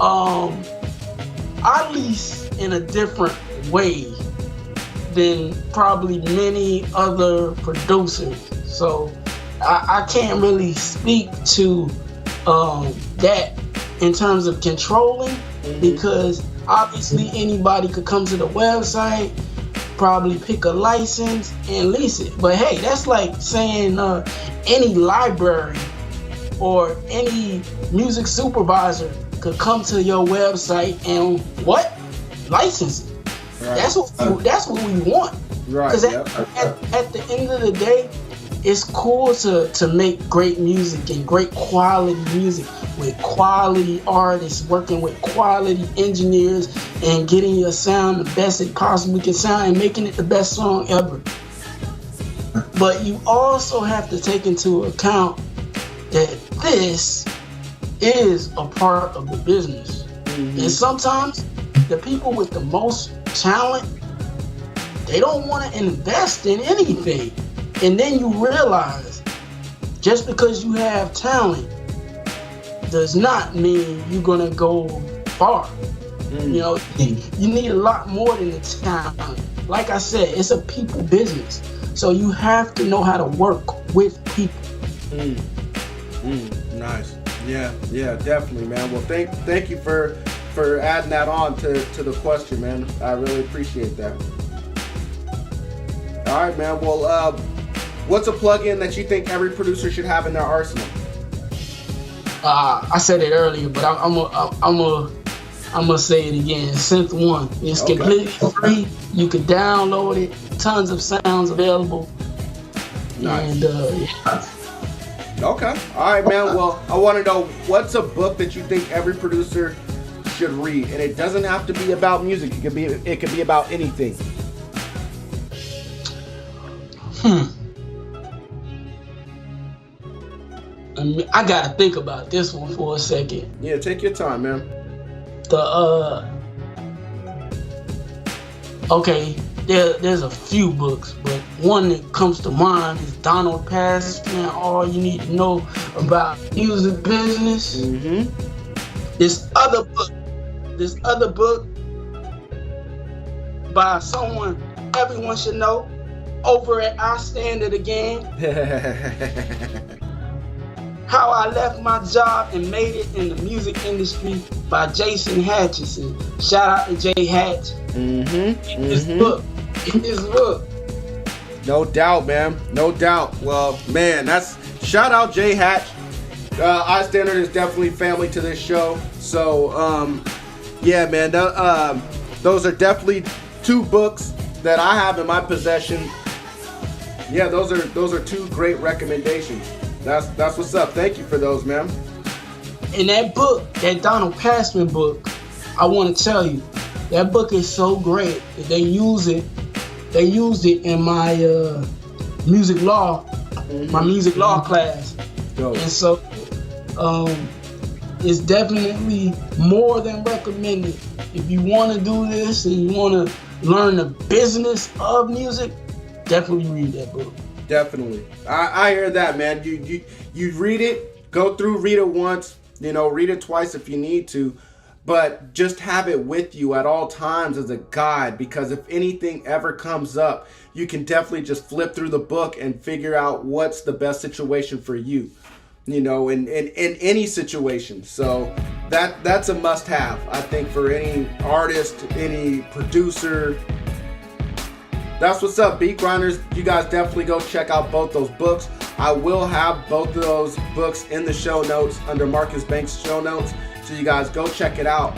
Speaker 1: I lease in a different way than probably many other producers. So I can't really speak to that in terms of controlling, because obviously anybody could come to the website, probably pick a license and lease it. But hey, that's like saying any library or any music supervisor could come to your website and license it.
Speaker 4: Right.
Speaker 1: That's what we want.
Speaker 4: Right.
Speaker 1: Because at the end of the day, it's cool to make great music and great quality music with quality artists, working with quality engineers and getting your sound the best it possibly can sound and making it the best song ever. But you also have to take into account that this is a part of the business. And sometimes the people with the most talent, they don't want to invest in anything. And then you realize just because you have talent does not mean you're gonna go far. You need a lot more than the talent. Like I said, it's a people business. So you have to know how to work with people.
Speaker 4: Nice. Yeah, definitely, man. Well, thank you for adding that on to the question, man. I really appreciate that. All right, man. Well, what's a plugin that you think every producer should have in their arsenal?
Speaker 1: I said it earlier, but I'm gonna say it again. Synth One. It's completely free. You can download it. Tons of sounds available.
Speaker 4: Nice.
Speaker 1: And
Speaker 4: Okay. All right, man. Well, I want to know, what's a book that you think every producer should read? And it doesn't have to be about music. It could be about anything.
Speaker 1: I gotta think about this one for a second.
Speaker 4: Yeah, take your time, man.
Speaker 1: There's a few books, but one that comes to mind is Donald Pasman, All You Need to Know About Music Business. This other book by someone everyone should know, over at iStandard again. How I Left My Job and Made It in the Music Industry by Jason Hatchison. Shout out to Jay Hatch. In this book.
Speaker 4: No doubt, man. No doubt. Well, man, shout out Jay Hatch. iStandard is definitely family to this show. So, yeah, man, those are definitely two books that I have in my possession. Yeah, those are two great recommendations. That's what's up. Thank you for those, man.
Speaker 1: And that book, that Donald Pasman book, I want to tell you, that book is so great that they used it in my music law class.
Speaker 4: Dope.
Speaker 1: And so it's definitely more than recommended. If you want to do this and you want to learn the business of music, definitely read that book.
Speaker 4: Definitely. I hear that, man. You read it, go through, read it once, read it twice if you need to, but just have it with you at all times as a guide, because if anything ever comes up, you can definitely just flip through the book and figure out what's the best situation for you, in any situation. So that's a must-have, I think, for any artist, any producer. That's what's up, Beat Grinders. You guys definitely go check out both those books. I will have both of those books in the show notes under Marcus Banks' show notes, so you guys go check it out.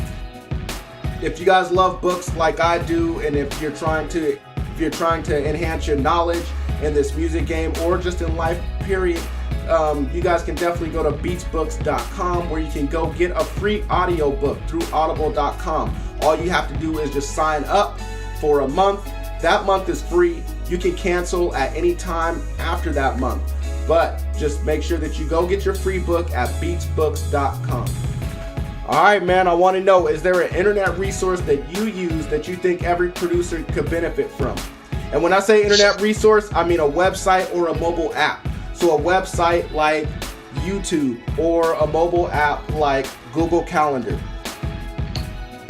Speaker 4: If you guys love books like I do, and if you're trying to enhance your knowledge in this music game or just in life, period, you guys can definitely go to beatsbooks.com, where you can go get a free audiobook through audible.com. All you have to do is just sign up for a month. That month is free. You can cancel at any time after that month. But just make sure that you go get your free book at beatsbooks.com. All right, man, I want to know, is there an internet resource that you use that you think every producer could benefit from? And when I say internet resource, I mean a website or a mobile app. So a website like YouTube or a mobile app like Google Calendar.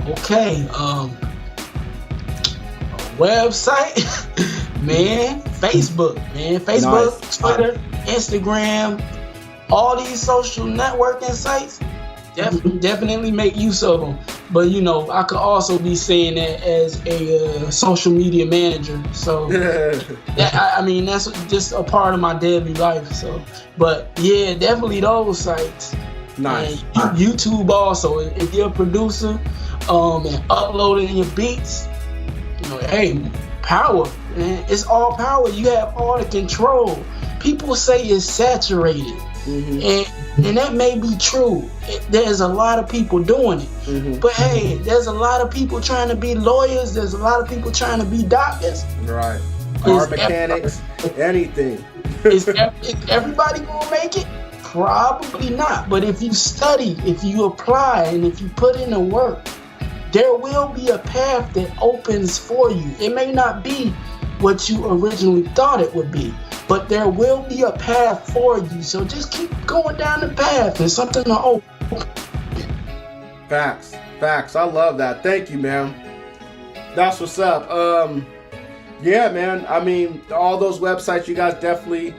Speaker 1: Okay, website, man, Facebook,
Speaker 4: Nice.
Speaker 1: Twitter, Instagram, all these social networking sites, definitely make use of them. But I could also be saying that as a social media manager. So that's just a part of my daily life. So, but yeah, definitely those sites.
Speaker 4: Nice.
Speaker 1: And YouTube also. If you're a producer, and uploading your beats, hey, power, man. It's all power. You have all the control. People say it's saturated, and that may be true. There's a lot of people doing it, but hey, there's a lot of people trying to be lawyers. There's a lot of people trying to be doctors.
Speaker 4: Right. Car mechanics, anything.
Speaker 1: Is everybody gonna make it? Probably not. But if you study, if you apply, and if you put in the work, there will be a path that opens for you. It may not be what you originally thought it would be, but there will be a path for you. So just keep going down the path and something to open.
Speaker 4: Facts. I love that. Thank you, man. That's what's up. Yeah, man. I mean, all those websites, you guys definitely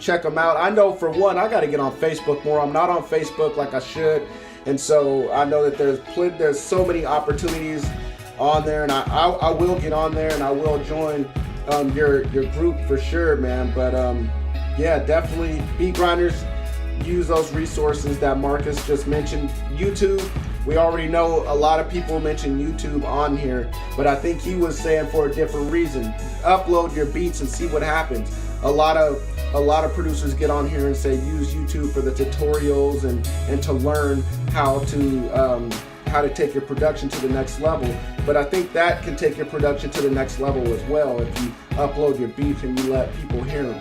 Speaker 4: check them out. I know, for one, I got to get on Facebook more. I'm not on Facebook like I should. And so I know that there's so many opportunities on there, and I will get on there, and I will join your group for sure, man. But yeah, definitely Beat Grinders, use those resources that Marcus just mentioned. YouTube, we already know a lot of people mention YouTube on here, but I think he was saying for a different reason. Upload your beats and see what happens. A lot of producers get on here and say use YouTube for the tutorials and to learn how to take your production to the next level. But I think that can take your production to the next level as well if you upload your beats and you let people hear them.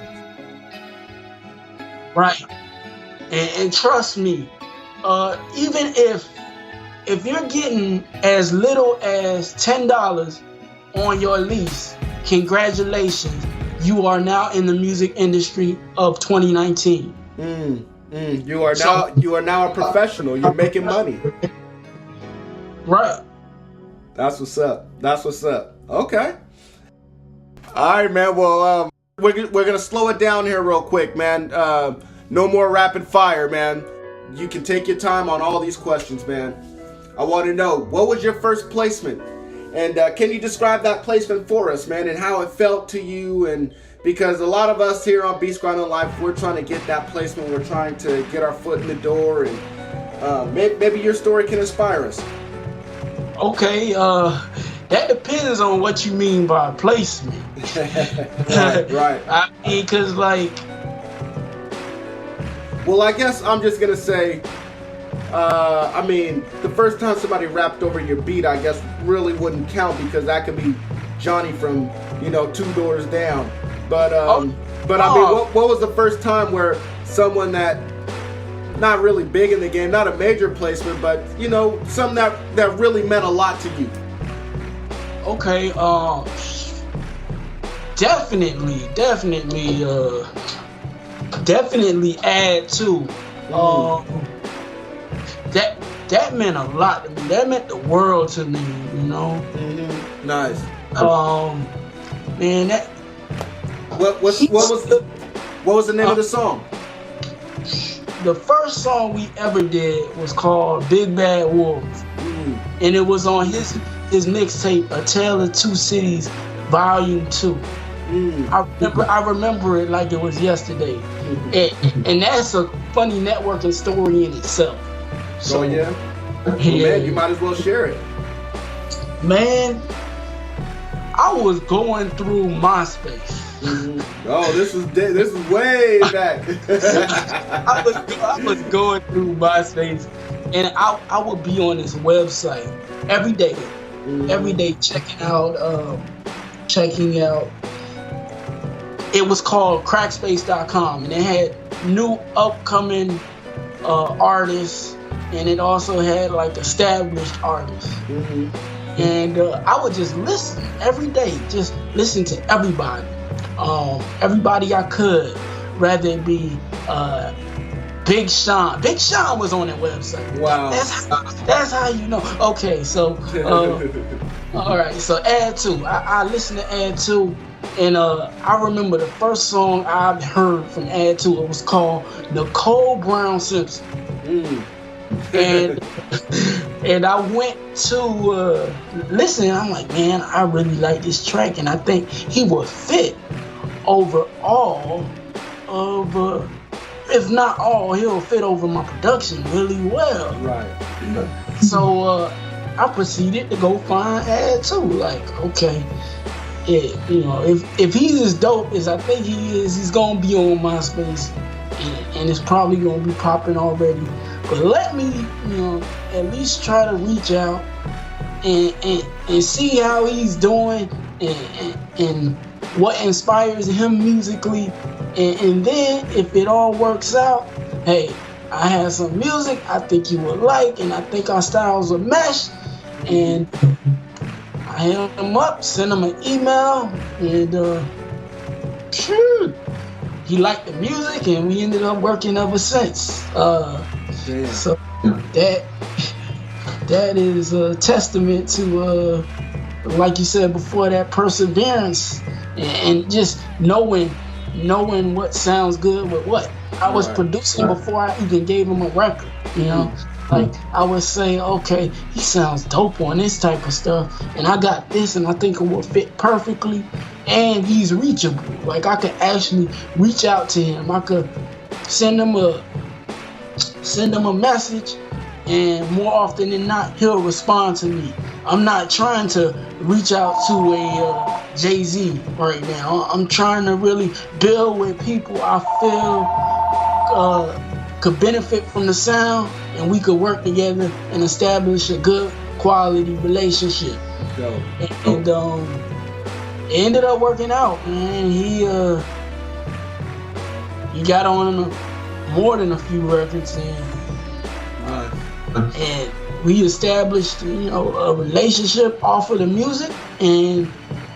Speaker 1: Right. And trust me, even if you're getting as little as $10 on your lease, congratulations. You are now in the music industry of 2019.
Speaker 4: You are now a professional. You're making money.
Speaker 1: Right.
Speaker 4: That's what's up. Okay. All right, man. Well, we're gonna slow it down here real quick, man. No more rapid fire, man. You can take your time on all these questions, man. I want to know, what was your first placement? And can you describe that placement for us, man, and how it felt to you? And because a lot of us here on Beats Grinding Life, we're trying to get that placement. We're trying to get our foot in the door, and maybe your story can inspire us.
Speaker 1: Okay, that depends on what you mean by placement.
Speaker 4: Right.
Speaker 1: I mean, because
Speaker 4: well, I guess I'm just gonna say, I mean, the first time somebody rapped over your beat, I guess really wouldn't count, because that could be Johnny from, 2 doors down. But I mean, what was the first time where someone that not really big in the game, not a major placement, but something that really meant a lot to you?
Speaker 1: Okay, definitely add to. That meant a lot to me. That meant the world to me, you know.
Speaker 4: Mm-hmm. Nice.
Speaker 1: Man, that.
Speaker 4: What was the name of the song?
Speaker 1: The first song we ever did was called Big Bad Wolf, and it was on his mixtape, A Tale of Two Cities, Volume 2. I remember it like it was yesterday, and that's a funny networking story in itself. So
Speaker 4: yeah. Well, man, you might as well share it.
Speaker 1: Man, I was going through MySpace.
Speaker 4: Oh, this is way back.
Speaker 1: I was going through MySpace, and I would be on this website every day, checking out. It was called Crackspace.com, and it had new upcoming artists, and it also had like established artists. And I would just listen every day, just listen to everybody I could, rather it be Big Sean. Big Sean was on that website.
Speaker 4: Wow.
Speaker 1: That's how you know. Okay, so all right, so Add 2. I listened to Add 2, and I remember the first song I heard from Add 2. It was called Nicole Brown Simpson. And I went to listen. I'm like, man, I really like this track, and I think he would fit over all of, if not all, he'll fit over my production really well.
Speaker 4: Right.
Speaker 1: So I proceeded to go find Add 2. Like, okay, yeah, you know, if he's as dope as I think he is, he's gonna be on MySpace, and it's probably gonna be popping already. But let me, you know, at least try to reach out and see how he's doing and what inspires him musically. And then if it all works out, hey, I have some music I think you would like, and I think our styles will mesh. And I hit him up, sent him an email, and he liked the music, and we ended up working ever since. So that is a testament to, like you said before, that perseverance and just knowing what sounds good with what. I was producing before I even gave him a record, you know. Like, I would say, okay, he sounds dope on this type of stuff, and I got this, and I think it will fit perfectly, and he's reachable. Like, I could actually reach out to him. I could send him a message, and more often than not, he'll respond to me. I'm not trying to reach out to a Jay-Z right now. I'm trying to really build with people I feel could benefit from the sound, and we could work together and establish a good quality relationship. And it ended up working out, man. He got on more than a few records, and we established, you know, a relationship off of the music and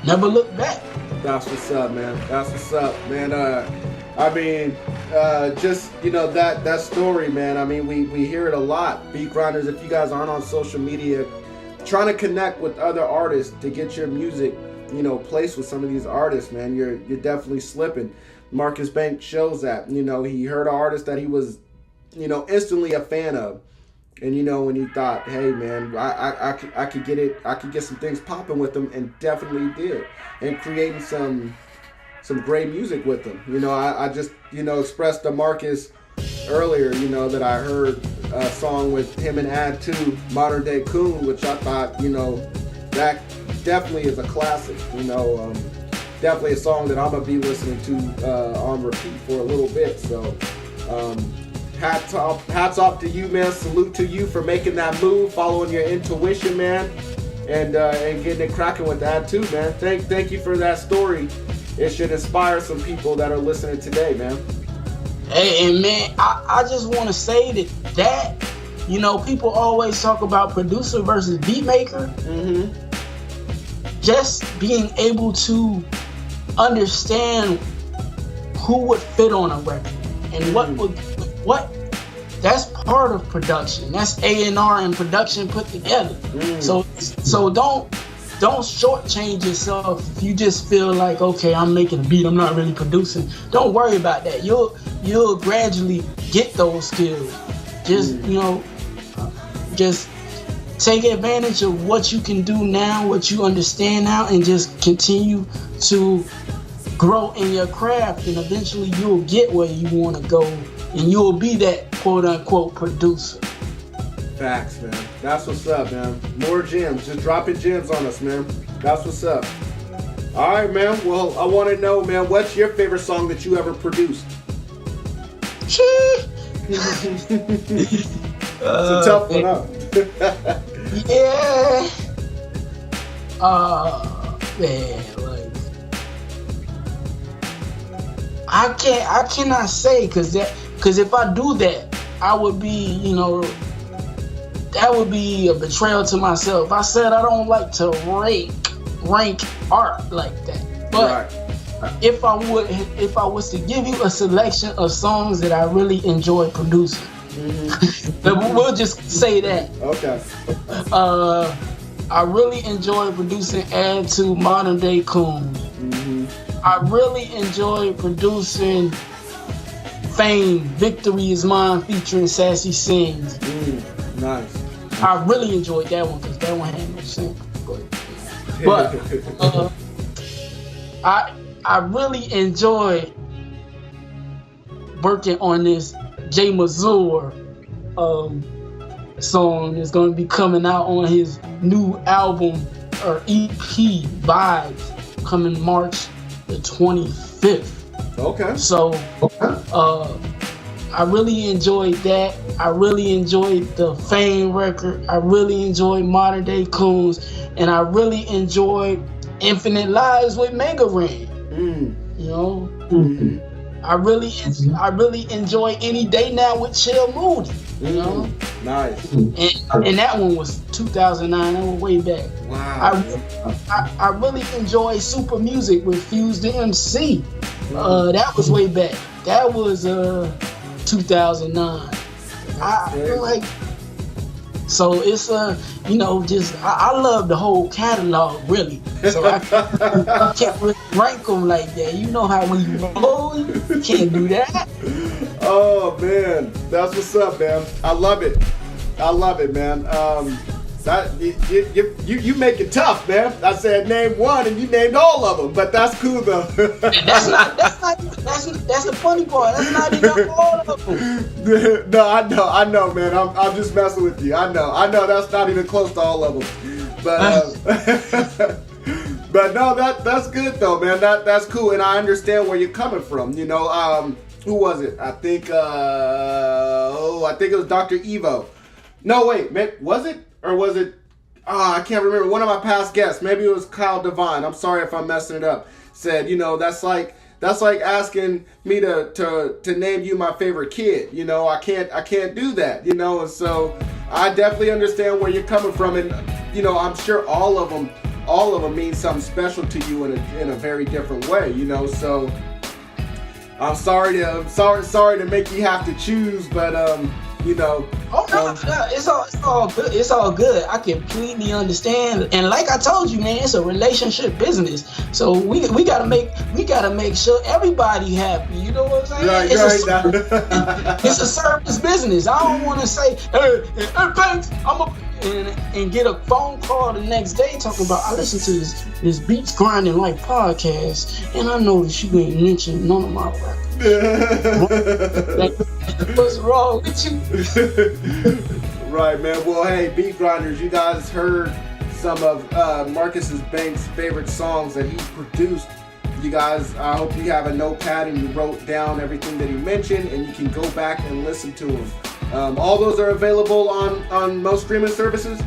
Speaker 1: never looked back.
Speaker 4: That's what's up, man. That's what's up, man. I mean, just, you know, that story, man. I mean, we hear it a lot. Beat grinders, if you guys aren't on social media, trying to connect with other artists to get your music, you know, placed with some of these artists, man, you're definitely slipping. Marcus Banks shows that. You know, he heard an artist that he was, you know, instantly a fan of. And, you know, when he thought, hey, man, I could get it, I could get some things popping with them, and definitely did. And creating some great music with them. You know, I just, you know, expressed to Marcus earlier, you know, that I heard a song with him and Add 2, Modern Day Coon, which I thought, you know, that definitely is a classic. You know, definitely a song that I'm going to be listening to on repeat for a little bit. So, hats off to you, man. Salute to you for making that move, following your intuition, man, and getting it cracking with that too, man. Thank you for that story. It should inspire some people that are listening today, man.
Speaker 1: Hey, and man, I just want to say that, you know, people always talk about producer versus beat maker.
Speaker 4: Mm-hmm.
Speaker 1: Just being able to understand who would fit on a record and what that's part of production. That's A&R and production put together. So don't shortchange yourself if you just feel like, okay, I'm making a beat, I'm not really producing. Don't worry about that. You'll gradually get those skills. Just just take advantage of what you can do now, what you understand now, and just continue to grow in your craft, and eventually you'll get where you want to go, and you'll be that quote-unquote producer.
Speaker 4: Facts, man. That's what's up, man. More gems. Just dropping gems on us, man. That's what's up. All right, man. Well, I want to know, man, what's your favorite song that you ever produced? It's a tough one, huh?
Speaker 1: Yeah. Man, like I cannot say because if I do that, I would be, that would be a betrayal to myself. I said I don't like to rank art like that. But if I was to give you a selection of songs that I really enjoy producing, we'll just say that.
Speaker 4: Okay.
Speaker 1: I really enjoy producing Add to Modern Day Coon. I really enjoy producing Fame, Victory Is Mine featuring Sassy Sings.
Speaker 4: Nice.
Speaker 1: I really enjoyed that one because that one had no sense. But I really enjoy working on this Jay Mazur song. It's going to be coming out on his new album or EP Vibes coming March the 25th.
Speaker 4: Okay.
Speaker 1: So I really enjoyed that. I really enjoyed the Fame record. I really enjoyed Modern Day Coons, and I really enjoyed Infinite Lives with Megaran. I really enjoy Any Day Now with Chill Moody.
Speaker 4: Nice.
Speaker 1: And that one was 2009. That was way back.
Speaker 4: Wow.
Speaker 1: I really enjoy Super Music with Fuse the MC. That was way back. That was 2009. I feel like, so it's just I love the whole catalog really. So I can't really rank them like that. You know how when you roll, you can't do that.
Speaker 4: Oh man, that's what's up, man. I love it, man. That you make it tough, man. I said name one, and you named all of them, but that's cool though.
Speaker 1: That's the funny part. That's not even all of them.
Speaker 4: No, I know, man. I'm just messing with you. I know. That's not even close to all of them, but. But no, that's good though, man. That's cool, and I understand where you're coming from. Who was it? I think it was Dr. Evo. No, wait, was it? Or was it? I can't remember. One of my past guests, maybe it was Kyle Devine. I'm sorry if I'm messing it up. Said, that's like asking me to name you my favorite kid. I can't do that. And so I definitely understand where you're coming from, and I'm sure all of them mean something special to you in a very different way. So I'm sorry to make you have to choose, but
Speaker 1: Oh no, it's all good. It's all good. I completely understand. And like I told you, man, it's a relationship business. So we gotta make sure everybody happy. You know what I'm saying? It's a service business. I don't want to say, hey, thanks. And get a phone call the next day talking about, I listened to this Beats Grinding Life podcast, and I noticed you ain't mentioned none of my records. What's wrong with you?
Speaker 4: Right, man. Well, hey, Beat Grinders, you guys heard some of Marcus Banks' favorite songs that he produced. You guys, I hope you have a notepad and you wrote down everything that he mentioned, and you can go back and listen to them. All those are available on most streaming services?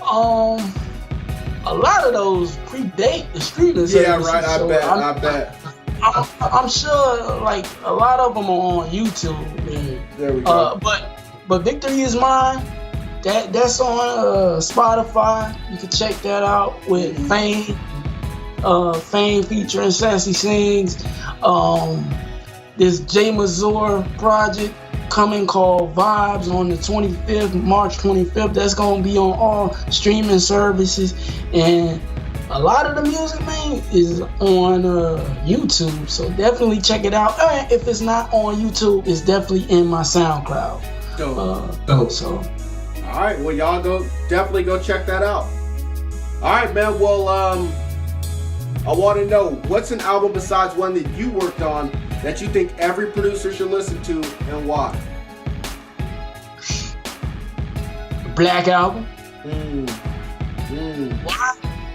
Speaker 1: A lot of those predate the streaming services.
Speaker 4: Yeah, right. I bet.
Speaker 1: I'm sure, like, a lot of them are on YouTube. Man.
Speaker 4: There we go.
Speaker 1: But Victory Is Mine, that's on Spotify. You can check that out with Fame. Fame featuring Sassy Sings. This J Mazur project coming called Vibes on the 25th, March 25th. That's gonna be on all streaming services, and a lot of the music, man, is on YouTube. So definitely check it out. And if it's not on YouTube, it's definitely in my SoundCloud. So.
Speaker 4: All right, well, y'all definitely go check that out. All right, man. Well, I want to know, what's an album besides one that you worked on that you think every producer should listen to, and why?
Speaker 1: Black Album.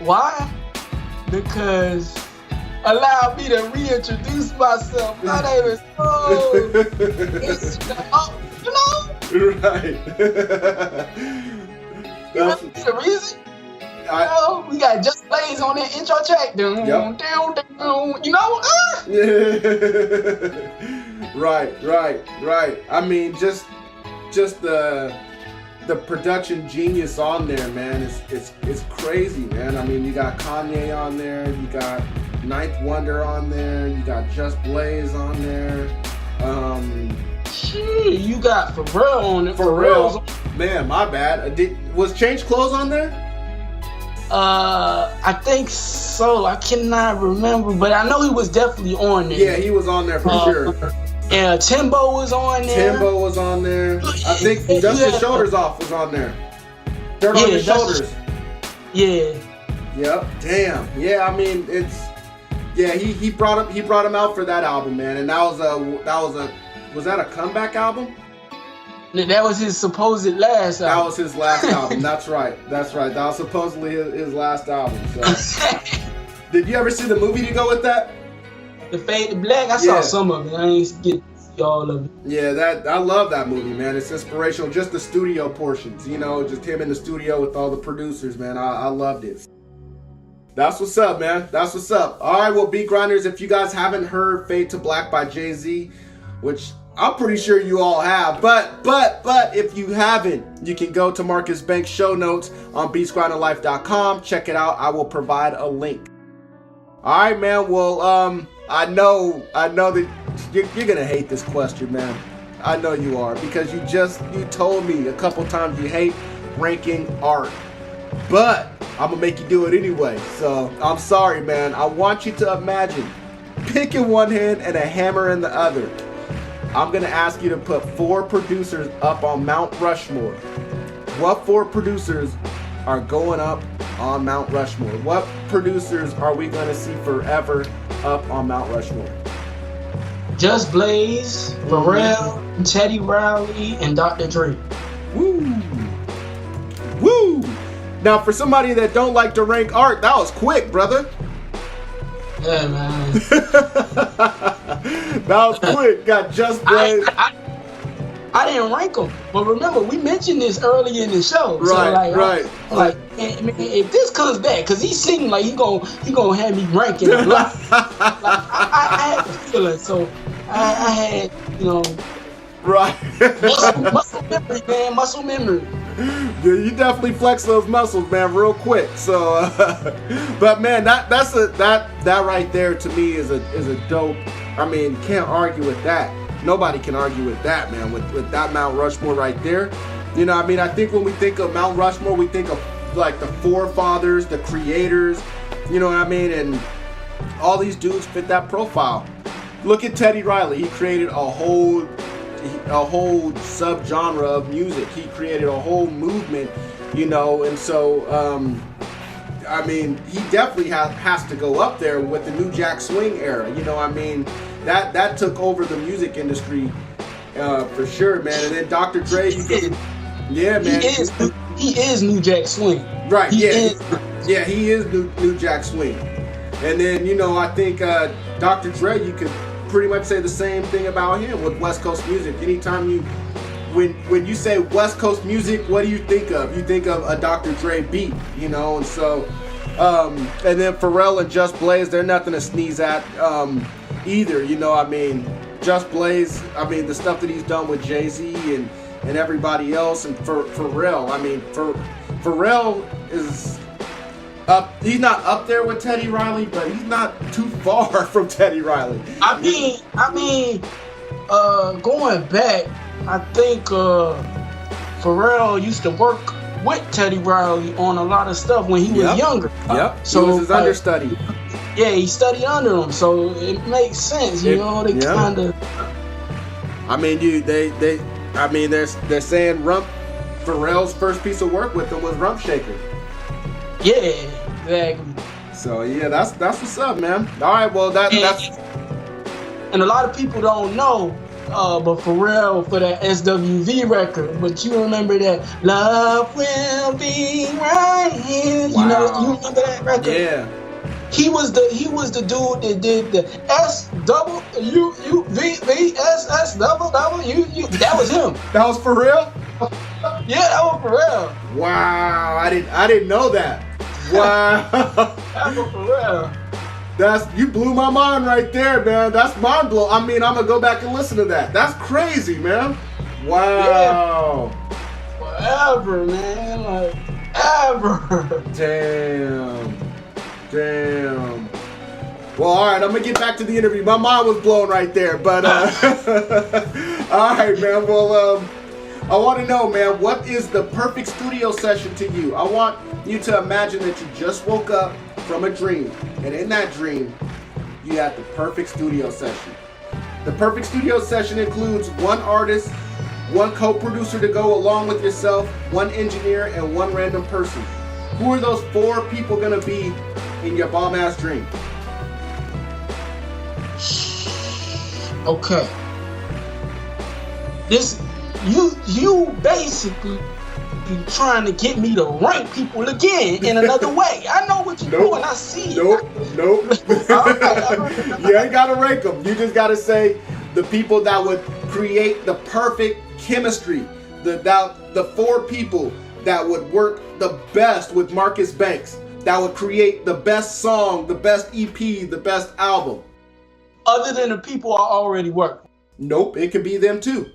Speaker 1: Why? Because allow me to reintroduce myself. My name is you know?
Speaker 4: Right.
Speaker 1: That's the reason. We got Just Blaze on that intro track. Right. I mean, just the production genius on there, man. It's crazy, man. I mean, you got Kanye on there, you got Ninth Wonder on there, you got Just Blaze on there. You got Pharrell on it.
Speaker 4: Pharrell. Man, my bad. Was Change Clothes on there?
Speaker 1: I think so. I cannot remember, but I know he was definitely on there.
Speaker 4: Yeah, he was on there for sure.
Speaker 1: Yeah, Timbo was on there. I think Dust Your Shoulders Off was on there.
Speaker 4: Dirt on Your Shoulders.
Speaker 1: Yeah.
Speaker 4: Yep. Damn. Yeah, I mean, he brought him out for that album, man, and was that a comeback album?
Speaker 1: That was his supposed last album.
Speaker 4: That was his last album. That's right. That was supposedly his last album. So. Did you ever see the movie to go with that?
Speaker 1: The Fade to Black? I saw some of it. I ain't get to see all of it.
Speaker 4: Yeah, I love that movie, man. It's inspirational. Just the studio portions, just him in the studio with all the producers, man. I loved it. That's what's up, man. That's what's up. All right, well, Beat Grinders, if you guys haven't heard Fade to Black by Jay-Z, which I'm pretty sure you all have, but if you haven't, you can go to Marcus Banks' show notes on beatsgrindinglife.com. Check it out. I will provide a link. All right, man. Well, I know that you're gonna hate this question, man. I know you are, because you told me a couple times you hate ranking art, but I'm gonna make you do it anyway. So I'm sorry, man. I want you to imagine pick in one hand and a hammer in the other. I'm going to ask you to put 4 producers up on Mount Rushmore. What 4 producers are going up on Mount Rushmore? What producers are we going to see forever up on Mount Rushmore?
Speaker 1: Just Blaze, Pharrell, Teddy Riley, and Dr. Dre.
Speaker 4: Woo! Now, for somebody that don't like to rank art, that was quick, brother.
Speaker 1: Yeah, man.
Speaker 4: That was quick. Got Just Blaze.
Speaker 1: I didn't rank them, but remember we mentioned this early in the show.
Speaker 4: Right.
Speaker 1: Like, if this comes back, cause he seemed like he gonna have me ranking. I had the feeling, so I had
Speaker 4: right.
Speaker 1: muscle memory, man. Muscle memory.
Speaker 4: Yeah, you definitely flex those muscles, man, real quick. So, but man, that right there to me is a dope. I mean, can't argue with that. Nobody can argue with that, man. With that Mount Rushmore right there. I mean, I think when we think of Mount Rushmore, we think of like the forefathers, the creators. You know what I mean? And all these dudes fit that profile. Look at Teddy Riley. He created a whole subgenre of music. He created a whole movement, and so I mean, he definitely has to go up there with the New Jack Swing era. I mean, that took over the music industry for sure, man. And then Dr. Dre, yeah, man,
Speaker 1: he is New Jack Swing,
Speaker 4: right? He is New Jack Swing. And then I think Dr. Dre, you could pretty much say the same thing about him with West Coast music. Anytime when you say West Coast music, what do you think of? You think of a Dr. Dre beat, and so and then Pharrell and Just Blaze, they're nothing to sneeze at either. I mean, Just Blaze, I mean, the stuff that he's done with Jay-Z and everybody else, and for Pharrell, I mean, Pharrell is He's not up there with Teddy Riley, but he's not too far from Teddy Riley.
Speaker 1: I mean, going back, I think Pharrell used to work with Teddy Riley on a lot of stuff when he was younger.
Speaker 4: Yep.
Speaker 1: So
Speaker 4: he was his understudy.
Speaker 1: Yeah, he studied under him, so it makes sense. You know, they kind of.
Speaker 4: I mean, they're saying Pharrell's first piece of work with him was Rump Shaker.
Speaker 1: Yeah, exactly.
Speaker 4: So yeah, that's what's up, man. All right, well that's.
Speaker 1: And a lot of people don't know. But Pharrell for that SWV record, but you remember that Love Will Be Right Here.
Speaker 4: Wow.
Speaker 1: You remember that record?
Speaker 4: Yeah.
Speaker 1: He was the dude that did the S double U V V S S double U U. That was him.
Speaker 4: That was Pharrell?
Speaker 1: Yeah, that was Pharrell.
Speaker 4: Wow, I didn't know that. Wow.
Speaker 1: That was Pharrell.
Speaker 4: You blew my mind right there, man. That's mind blowing. I mean, I'm gonna go back and listen to that. That's crazy, man. Wow.
Speaker 1: Yeah. Forever, man. Like ever.
Speaker 4: Damn. Well, all right. I'm gonna get back to the interview. My mind was blown right there, but all right, man. Well, I want to know, man, what is the perfect studio session to you? I want you to imagine that you just woke up from a dream, and in that dream, you had the perfect studio session. The perfect studio session includes one artist, one co-producer to go along with yourself, one engineer, and one random person. Who are those 4 people gonna be in your bomb-ass dream?
Speaker 1: Okay. You basically be trying to get me to rank people again in another way. I know what you're doing. I see.
Speaker 4: Nope. You ain't gotta rank them. You just gotta say the people that would create the perfect chemistry. The 4 people that would work the best with Marcus Banks. That would create the best song, the best EP, the best album.
Speaker 1: Other than the people I already work.
Speaker 4: Nope, it could be them too.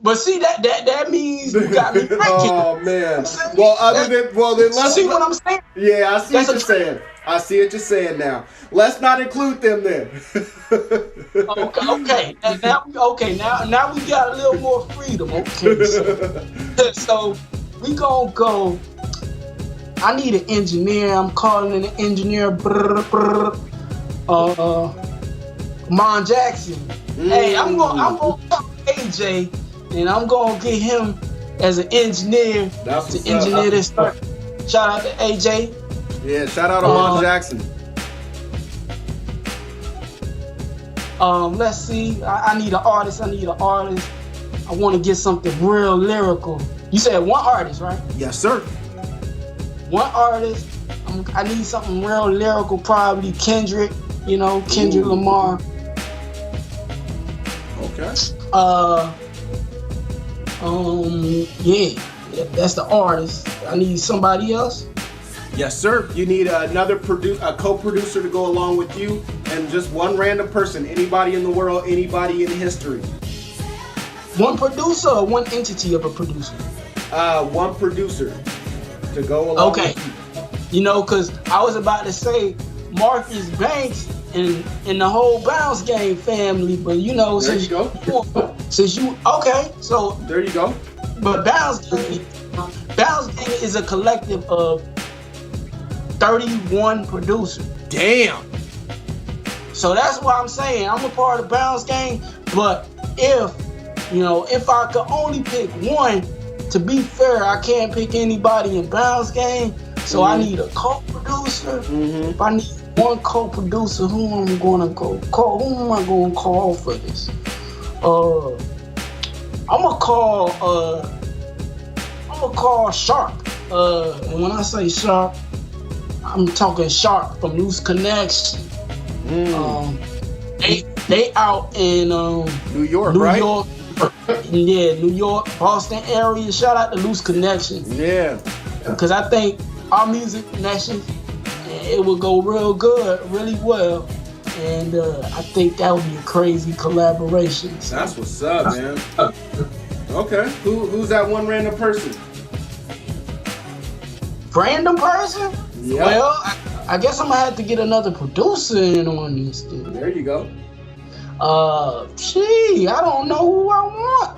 Speaker 1: But see that means you got me ranking.
Speaker 4: Oh man. Well, then let's
Speaker 1: see what I'm saying.
Speaker 4: Yeah, I see what you're saying. I see what you're saying now. Let's not include them then.
Speaker 1: Okay. Now we got a little more freedom. Okay. So we gonna go. I need an engineer. I'm calling in an engineer. Mon Jackson. Hey, I'm gonna call AJ. And I'm gonna get him as an engineer to engineer this stuff. Shout out to AJ.
Speaker 4: Yeah, shout out to Mon Jackson.
Speaker 1: Let's see. I need an artist. I want to get something real lyrical. You said one artist, right?
Speaker 4: Yes, sir.
Speaker 1: One artist. I need something real lyrical. Probably Kendrick. Kendrick Lamar.
Speaker 4: Okay.
Speaker 1: Yeah, that's the artist. I need somebody else.
Speaker 4: Yes, sir. You need a co-producer to go along with you, and just one random person, anybody in the world, anybody in history.
Speaker 1: One producer or one entity of a producer?
Speaker 4: One producer to go along with you.
Speaker 1: Because I was about to say Marcus Banks and the whole Bounce Gang family, but
Speaker 4: there you go.
Speaker 1: So
Speaker 4: there you go.
Speaker 1: But Bounce Gang is a collective of 31 producers.
Speaker 4: Damn.
Speaker 1: So that's why I'm saying I'm a part of Bounce Gang. But if I could only pick one, to be fair, I can't pick anybody in Bounce Gang. So I need a co-producer. If I need one co-producer, who am I going to call for this? I'm gonna call Sharp. And when I say Sharp, I'm talking Sharp from Loose Connection. They out in
Speaker 4: New York, right?
Speaker 1: Yeah, New York, Boston area. Shout out to Loose Connection.
Speaker 4: Yeah.
Speaker 1: Because I think our music connection, it will go real good, really well. And I think that would be a crazy collaboration. So.
Speaker 4: That's what's up, man. Okay. Who's that one random person?
Speaker 1: Random person?
Speaker 4: Yep.
Speaker 1: Well, I guess I'm gonna have to get another producer in on this thing.
Speaker 4: There you go.
Speaker 1: I don't know who I want.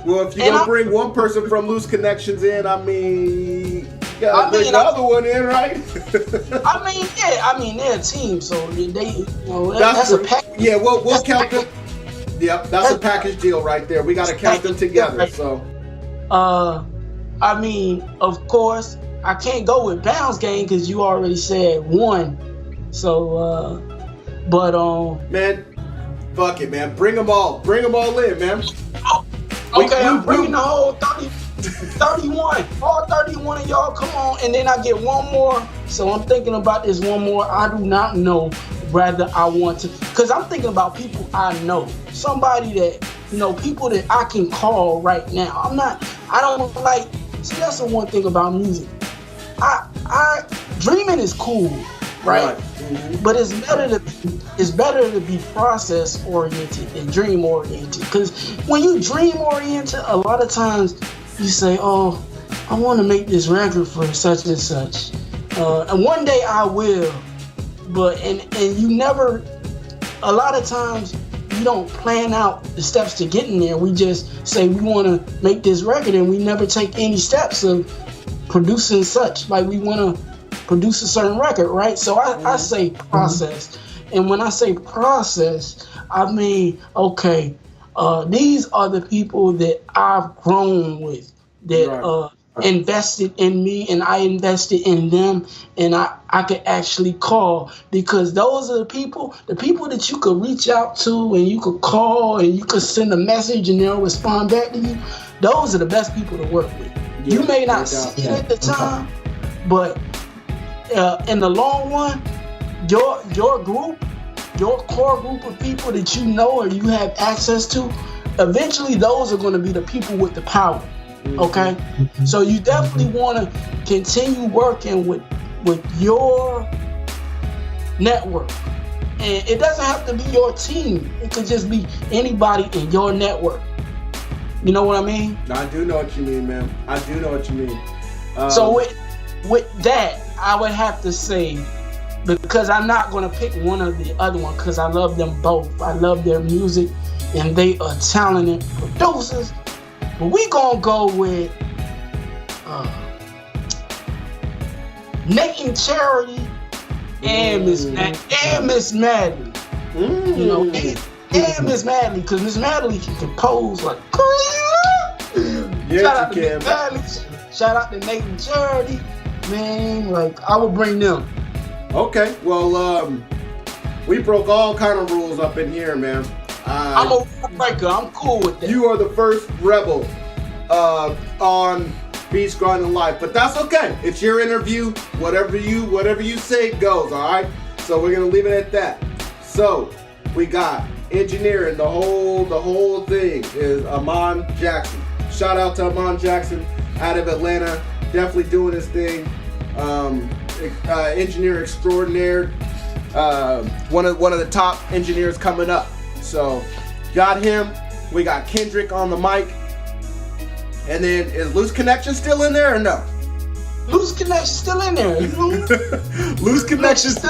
Speaker 4: Well, if you're gonna bring one person from Loose Connections in, I mean, you gotta bring the other one in, right?
Speaker 1: They're a team, so that's a package.
Speaker 4: Yeah, we'll count them. Yep, that's a package deal right there. We gotta count them together. So,
Speaker 1: of course, I can't go with Bounce Gang because you already said one. So,
Speaker 4: man, fuck it, man. Bring them all in, man.
Speaker 1: Okay, I'm bringing the whole 31. All 31 of y'all, come on. And then I get one more. So I'm thinking about this one more. I do not know whether I want to. Because I'm thinking about people I know. Somebody that, people that I can call right now. See, that's the one thing about music. Dreaming is cool, right? Mm-hmm. But it's better to be process oriented than dream oriented. Because when you dream oriented, a lot of times you say, "Oh, I want to make this record for such and such," and one day I will. But and you never. A lot of times you don't plan out the steps to getting there. We just say we want to make this record, and we never take any steps of producing such. Like we want to produce a certain record, right? So I say process. And when I say process, I mean, okay, these are the people that I've grown with, that invested in me, and I invested in them, and I could actually call, because those are the people that you could reach out to, and you could call, and you could send a message, and they'll respond back to you. Those are the best people to work with. You may not see it at the time, but in the long run, your group, your core group of people that you know or you have access to, eventually those are going to be the people with the power. Okay? Mm-hmm. So you definitely want to continue working with your network. And it doesn't have to be your team. It could just be anybody in your network. You know what I mean?
Speaker 4: I do know what you mean, man. I do know what you mean.
Speaker 1: So with that, I would have to say, because I'm not going to pick one or the other one, because I love them both. I love their music, and they are talented producers. But we going to go with Nate and Charity and Miss Madly. And Miss Madly, because Miss Madly can compose like shout out to Miss Madly. Shout out to Nate and Charity. Man, like, I would bring them.
Speaker 4: Okay, well, we broke all kind of rules up in here, man.
Speaker 1: I'm a rule breaker. I'm cool with that.
Speaker 4: You are the first rebel on Beats Grinding Life, but that's okay. It's your interview. Whatever you say goes. All right. So we're gonna leave it at that. So we got engineering the whole thing is Amon Jackson. Shout out to Amon Jackson out of Atlanta. Definitely doing his thing. Engineer extraordinaire. One of the top engineers coming up. So got him. We got Kendrick on the mic. And then is Loose Connection still in there or no?
Speaker 1: Loose Connection still in there.
Speaker 4: Loose Connections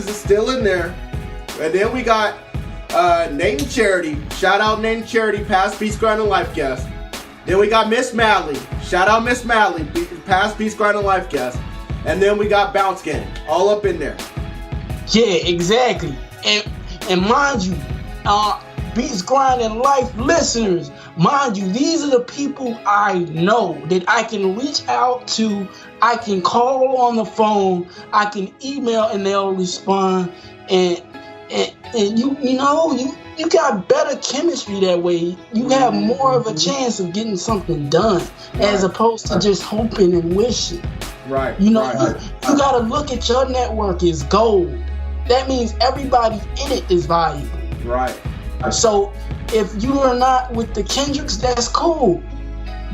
Speaker 4: is still in there. And then we got Nate and Charity. Shout out Nate and Charity, past Beats Grinding Life guest. Then we got Miss Madly. Shout out Miss Madly, past Beats Grinding Life guest. And then we got Bounce Gang, all up in there.
Speaker 1: Yeah, exactly. And mind you, Beats Grinding Life listeners, mind you, these are the people I know that I can reach out to. I can call on the phone. I can email and they'll respond. And you got better chemistry that way. You have more of a chance of getting something done, as opposed to just hoping and wishing.
Speaker 4: Right.
Speaker 1: You gotta look at your network as gold. That means everybody in it is valuable.
Speaker 4: Right.
Speaker 1: So if you are not with the Kendricks, that's cool.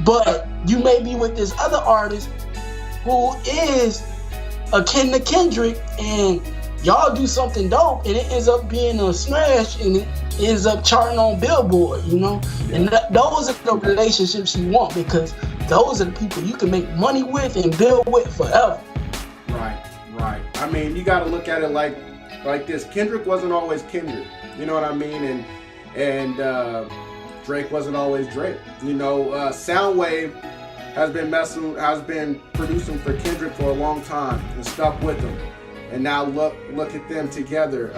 Speaker 1: But you may be with this other artist who is akin to Kendrick, and y'all do something dope, and it ends up being a smash, and it ends up charting on Billboard, And those are the relationships you want, because those are the people you can make money with and build with forever.
Speaker 4: Right. I mean, you got to look at it like this. Kendrick wasn't always Kendrick. You know what I mean? And Drake wasn't always Drake. You know, Soundwave has been producing for Kendrick for a long time and stuck with him. And now look at them together.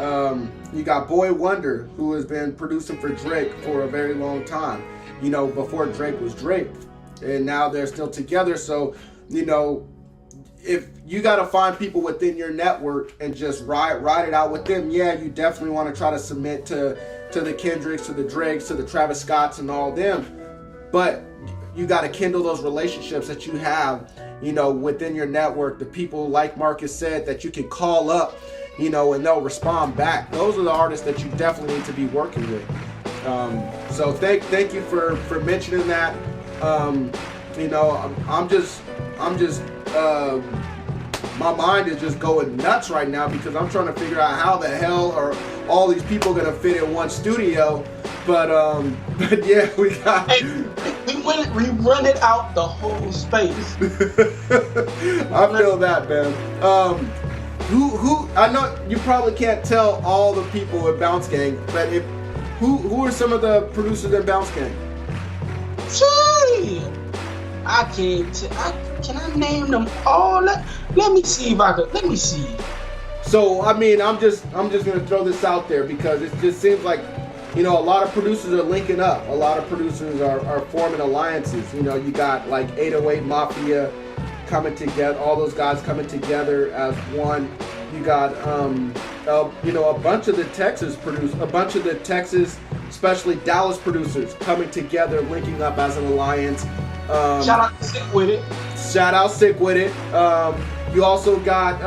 Speaker 4: You got Boy Wonder, who has been producing for Drake for a very long time. You know, before Drake was Drake, and now they're still together. So, you know, if you got to find people within your network and just ride it out with them, yeah, you definitely want to try to submit to the Kendricks, to the Drakes, to the Travis Scotts and all them. But you got to kindle those relationships that you have, you know, within your network. The people, like Marcus said, that you can call up, you know, and they'll respond back. Those are the artists that you definitely need to be working with. So thank you for mentioning that. You know, I'm just my mind is just going nuts right now because I'm trying to figure out how the hell are all these people gonna fit in one studio. But yeah, we got.
Speaker 1: Hey, we rented out the whole space.
Speaker 4: I feel that, man. Who? I know you probably can't tell all the people at Bounce Gang, but who are some of the producers at Bounce Gang?
Speaker 1: Gee, I can't. Can I name them all? Let me see if I could. Let me see.
Speaker 4: So I mean, I'm just gonna throw this out there because it just seems like, you know, a lot of producers are linking up. A lot of producers are forming alliances. You know, you got like 808 Mafia coming together. All those guys coming together as one. You got you know, a bunch of the Texas, especially Dallas producers coming together, linking up as an alliance.
Speaker 1: Shout out Sick With It.
Speaker 4: Shout out Sick With It. You also got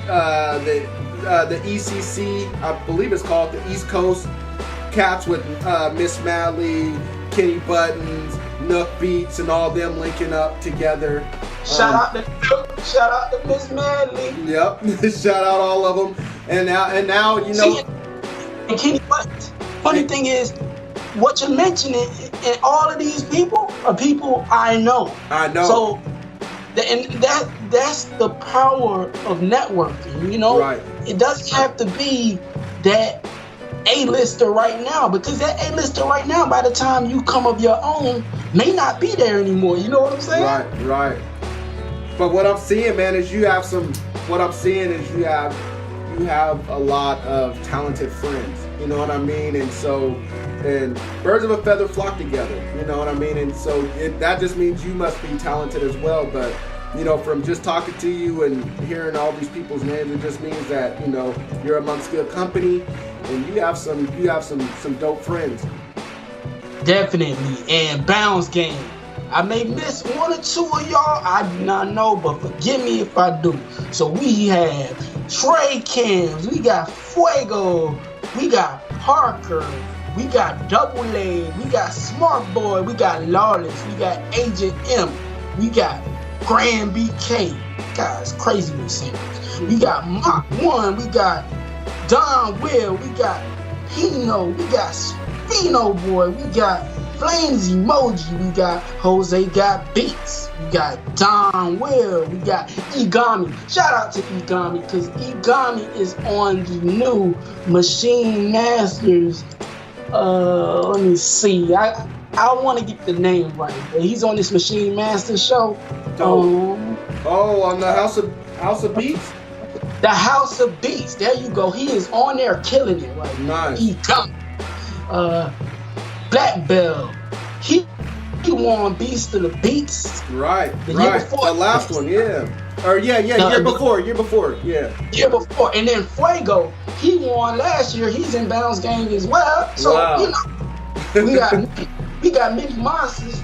Speaker 4: the ECC, I believe it's called the East Coast Cats with Miss Madley, Kenny Buttons, Nook Beats, and all them linking up together.
Speaker 1: Shout out to Miss Madley.
Speaker 4: Yep, shout out all of them. And now you know.
Speaker 1: And Kenny Buttons. Funny thing is, what you're mentioning, and all of these people are people I know. So, that's the power of networking. You know,
Speaker 4: right.
Speaker 1: It doesn't have to be that A-lister right now, because that A-lister right now, by the time you come of your own, may not be there anymore. You know what I'm saying?
Speaker 4: Right. But what I'm seeing, man, is you have a lot of talented friends. You know what I mean? And birds of a feather flock together. You know what I mean? And so that just means you must be talented as well. But, you know, from just talking to you and hearing all these people's names, it just means that, you know, you're amongst good company and you have some dope friends.
Speaker 1: Definitely. And Bounce Gang. I may miss one or two of y'all, I do not know, but forgive me if I do. So we have Trey Cams, we got Fuego, we got Parker, we got Double A, we got Smart Boy, we got Lawless, we got Agent M, we got Grand BK, guys, crazy with singers. We got Mach 1, we got Don Will, we got Pino, we got Spino Boy, we got Flames Emoji, we got Jose Got Beats, we got Don Will, we got Igami. Shout out to Igami, because Igami is on the new Machine Masters. Let me see. I want to get the name right, but he's on this Machine Masters show.
Speaker 4: On the House of Beats?
Speaker 1: The House of Beats. There you go. He is on there killing it right now.
Speaker 4: Nice.
Speaker 1: Igami. Black Bell. He won Beast of the Beats.
Speaker 4: Right.
Speaker 1: The year before.
Speaker 4: The last one, yeah. Or year before, yeah.
Speaker 1: Year before. And then Fuego, he won last year. He's in Bounce Gang as well. So,
Speaker 4: wow.
Speaker 1: You know, we got Mickey Monsters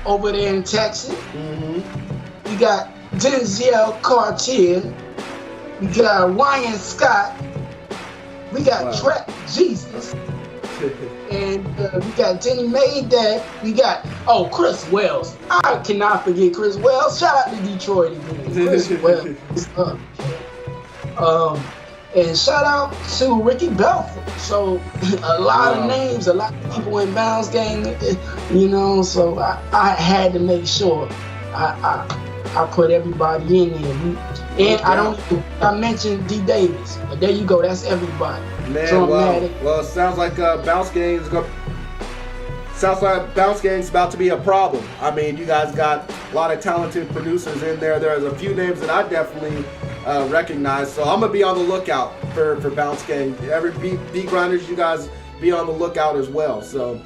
Speaker 1: over there in Texas.
Speaker 4: Mm-hmm.
Speaker 1: We got Denzel Cartier. We got Ryan Scott. We got Trap Jesus. And we got Jenny Mayday. We got Chris Wells. I cannot forget Chris Wells. Shout out to Detroit again. Chris Wells. And shout out to Ricky Belfort. So a lot of names, a lot of people in Bounce Gang, so I had to make sure I put everybody in there. And I mentioned D Davis, but there you go, that's everybody.
Speaker 4: Man, well, it sounds like Bounce Gang's about to be a problem. I mean, you guys got a lot of talented producers in there. There's a few names that I definitely recognize, so I'm gonna be on the lookout for Bounce Gang. Every beat grinders, you guys be on the lookout as well. So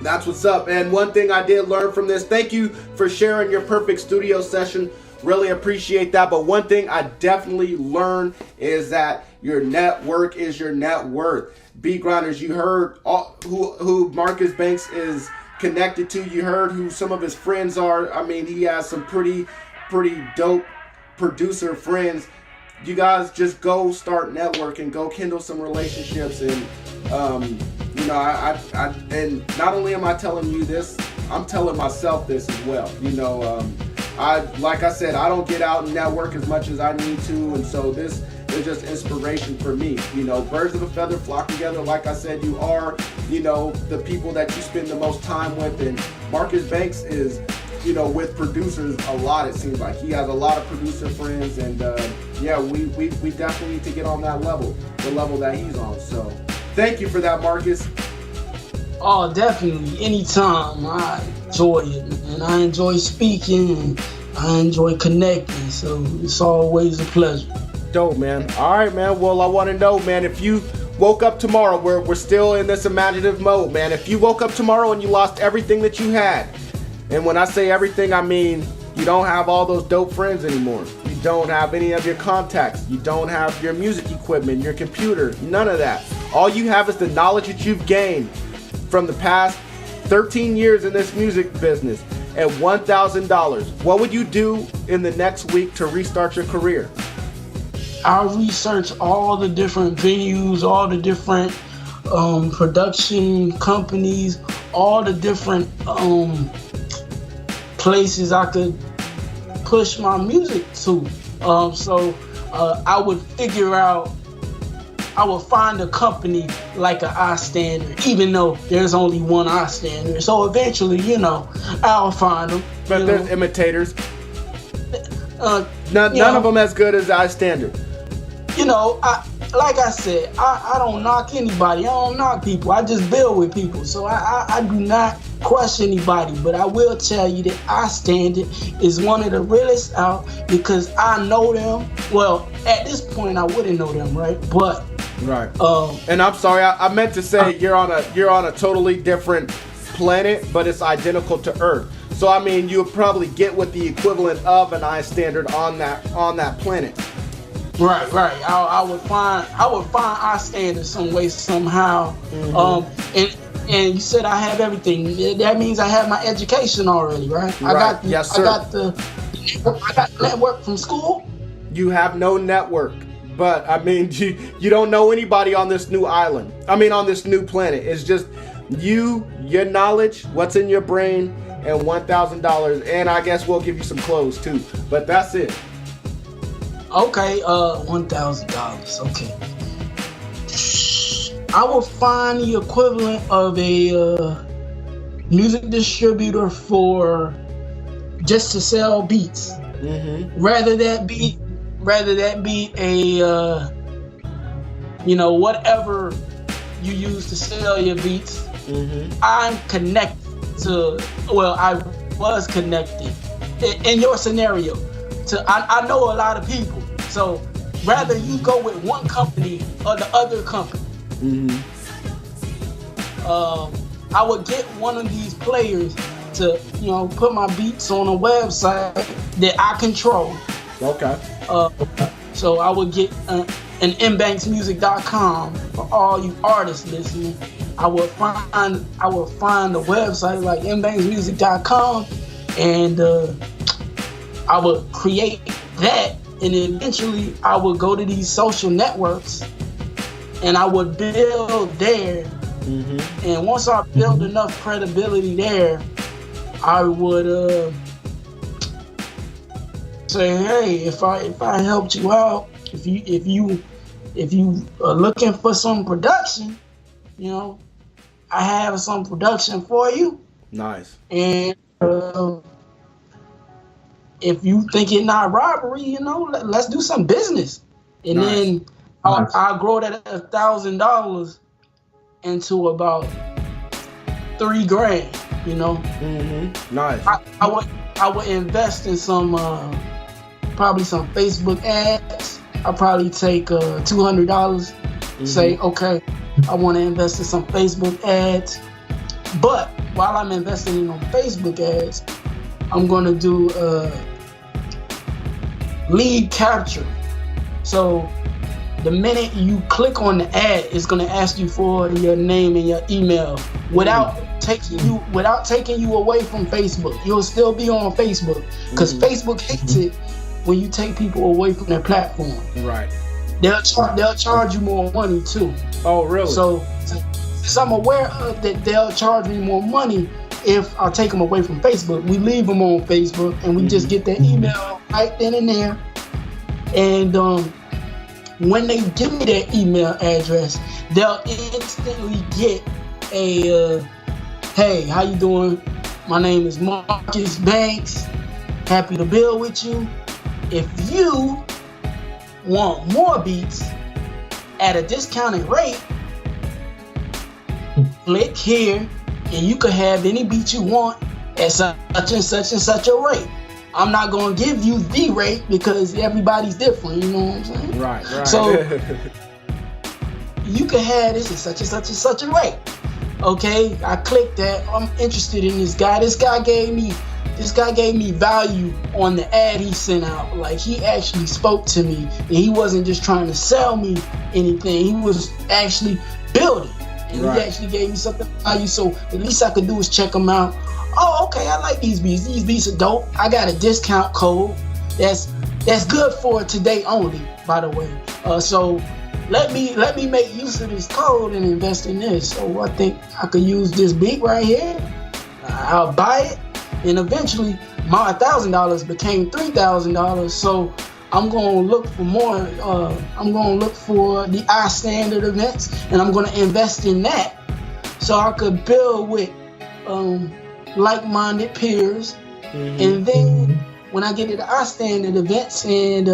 Speaker 4: that's what's up. And one thing I did learn from this, thank you for sharing your perfect studio session. Really appreciate that. But one thing I definitely learned is that your network is your net worth. Beat grinders, you heard who Marcus Banks is connected to. You heard who some of his friends are. I mean, he has some pretty dope producer friends. You guys just go start networking, go kindle some relationships, and and not only am I telling you this, I'm telling myself this as well. Like I said, I don't get out and network as much as I need to, and so this is just inspiration for me. Birds of a feather flock together. Like I said, you are, the people that you spend the most time with, and Marcus Banks is, with producers a lot. It seems like he has a lot of producer friends, and we definitely need to get on that level, the level that he's on. So thank you for that, Marcus.
Speaker 1: Oh, definitely. Anytime. I enjoy it, and I enjoy speaking, and I enjoy connecting. So it's always a pleasure.
Speaker 4: Dope, man. All right, man. Well, I want to know, man, if you woke up tomorrow, we're still in this imaginative mode, man. If you woke up tomorrow and you lost everything that you had, and when I say everything, I mean you don't have all those dope friends anymore. You don't have any of your contacts. You don't have your music equipment, your computer, none of that. All you have is the knowledge that you've gained from the past 13 years in this music business at $1,000. What would you do in the next week to restart your career?
Speaker 1: I'll research all the different venues, all the different production companies, all the different places I could push my music to. I would figure out, I would find a company like an iStandard, even though there's only one iStandard. So eventually, I'll find them.
Speaker 4: But there's imitators. None of them as good as iStandard.
Speaker 1: Like I said, I don't knock anybody. I don't knock people. I just build with people. So I do not question anybody. But I will tell you that iStandard is one of the realest out because I know them. Well, at this point, I wouldn't know them, right? But
Speaker 4: right. And I'm sorry, I meant to say you're on a totally different planet, but it's identical to Earth. So I mean, you'll probably get with the equivalent of an iStandard on that planet.
Speaker 1: Right. I would find iStandard some way, somehow. Mm-hmm. And you said I have everything. That means I have my education already, right?
Speaker 4: Yes, sir.
Speaker 1: I got the network from school.
Speaker 4: You have no network, but I mean, you don't know anybody on this new island. I mean, on this new planet. It's just you, your knowledge, what's in your brain, and $1,000. And I guess we'll give you some clothes too. But that's it.
Speaker 1: Okay, $1,000. Okay. I will find the equivalent of a music distributor for just to sell beats. Mm-hmm. Rather that be a whatever you use to sell your beats. Mm-hmm. I'm connected to. Well, I was connected in your scenario. I know a lot of people, so rather you go with one company or the other company. Mm-hmm. I would get one of these players to, put my beats on a website that I control. Okay. So I would get an mbanksmusic.com for all you artists listening. I would find a website like mbanksmusic.com and I would create that, and eventually I would go to these social networks and I would build there. Mm-hmm. And once I build enough credibility there, I would say, hey, if I helped you out, if if you are looking for some production, you know, I have some production for you.
Speaker 4: Nice.
Speaker 1: And if you think it's not robbery, you know, let's do some business. And then I'll grow that $1,000 into about $3,000, you know.
Speaker 4: Nice.
Speaker 1: I would invest in some probably some Facebook ads. I'll probably take $200. Say, okay, I want to invest in some Facebook ads. But while I'm investing in on Facebook ads, I'm gonna do lead capture. So the minute you click on the ad, it's gonna ask you for your name and your email without taking you away from Facebook. You'll still be on Facebook because Facebook hates it when you take people away from their platform.
Speaker 4: Right.
Speaker 1: They'll charge you more money too.
Speaker 4: Oh, really?
Speaker 1: So I'm aware of that they'll charge me more money if I take them away from Facebook. We leave them on Facebook and we just get their email right then and there. And when they give me their email address, they'll instantly get a hey, how you doing? My name is Marcus Banks. Happy to build with you. If you want more beats at a discounted rate, click here and you can have any beat you want at such and such and such a rate. I'm not going to give you the rate because everybody's different, you know what I'm saying?
Speaker 4: Right.
Speaker 1: So you can have this at such and such and such a rate. Okay, I clicked that. I'm interested in this guy. This guy gave me value on the ad he sent out. Like, he actually spoke to me and he wasn't just trying to sell me anything. He was actually building. And he actually gave me something value, so the least I could do is check them out. Oh, okay, I like these beats. These beats are dope. I got a discount code that's good for today only, by the way. So let me make use of this code and invest in this. So I think I could use this beat right here. I'll buy it, and eventually my $1,000 became $3,000. So I'm gonna look for more. I'm gonna look for the iStandard events, and I'm gonna invest in that, so I could build with like-minded peers. And then when I get to the iStandard events and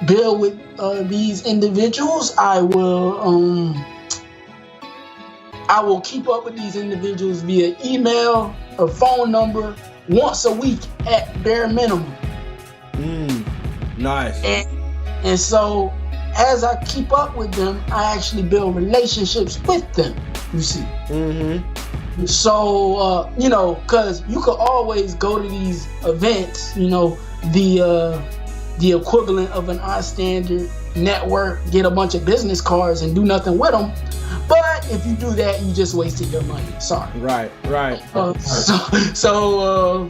Speaker 1: build with these individuals, I will keep up with these individuals via email or phone number once a week at bare minimum.
Speaker 4: Nice.
Speaker 1: And so as I keep up with them, I actually build relationships with them, you see. So, you know, because you could always go to these events, you know, the equivalent of an iStandard network, get a bunch of business cards and do nothing with them. But if you do that, you just wasted your money. Sorry. Right. So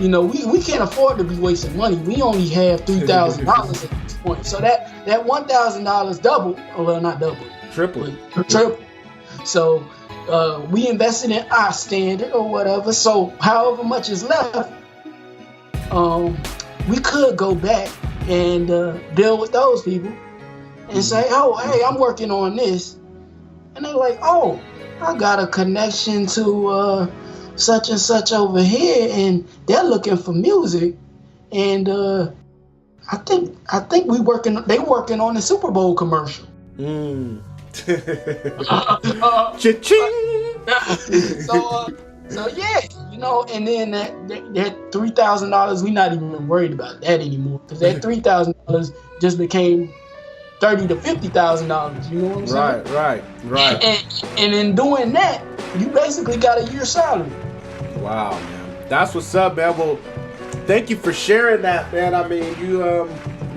Speaker 1: you know, we can't afford to be wasting money. We only have $3,000 at this point. So that $1,000 doubled, well, not doubled, triple. So we invested in iStandard or whatever. So however much is left, we could go back and build with those people and say, oh, hey, I'm working on this. And they're like, oh, I got a connection to such and such over here, and they're looking for music, and I think they working on the Super Bowl commercial.
Speaker 4: Cha-ching!
Speaker 1: So yeah, you know, and then that $3,000, we're not even worried about that anymore, because that $3,000 just became $30,000 to $50,000. You know what I'm saying? Right. And in doing that, you basically got a year's salary.
Speaker 4: Wow, man. That's what's up, man. Well, thank you for sharing that, man. I mean, you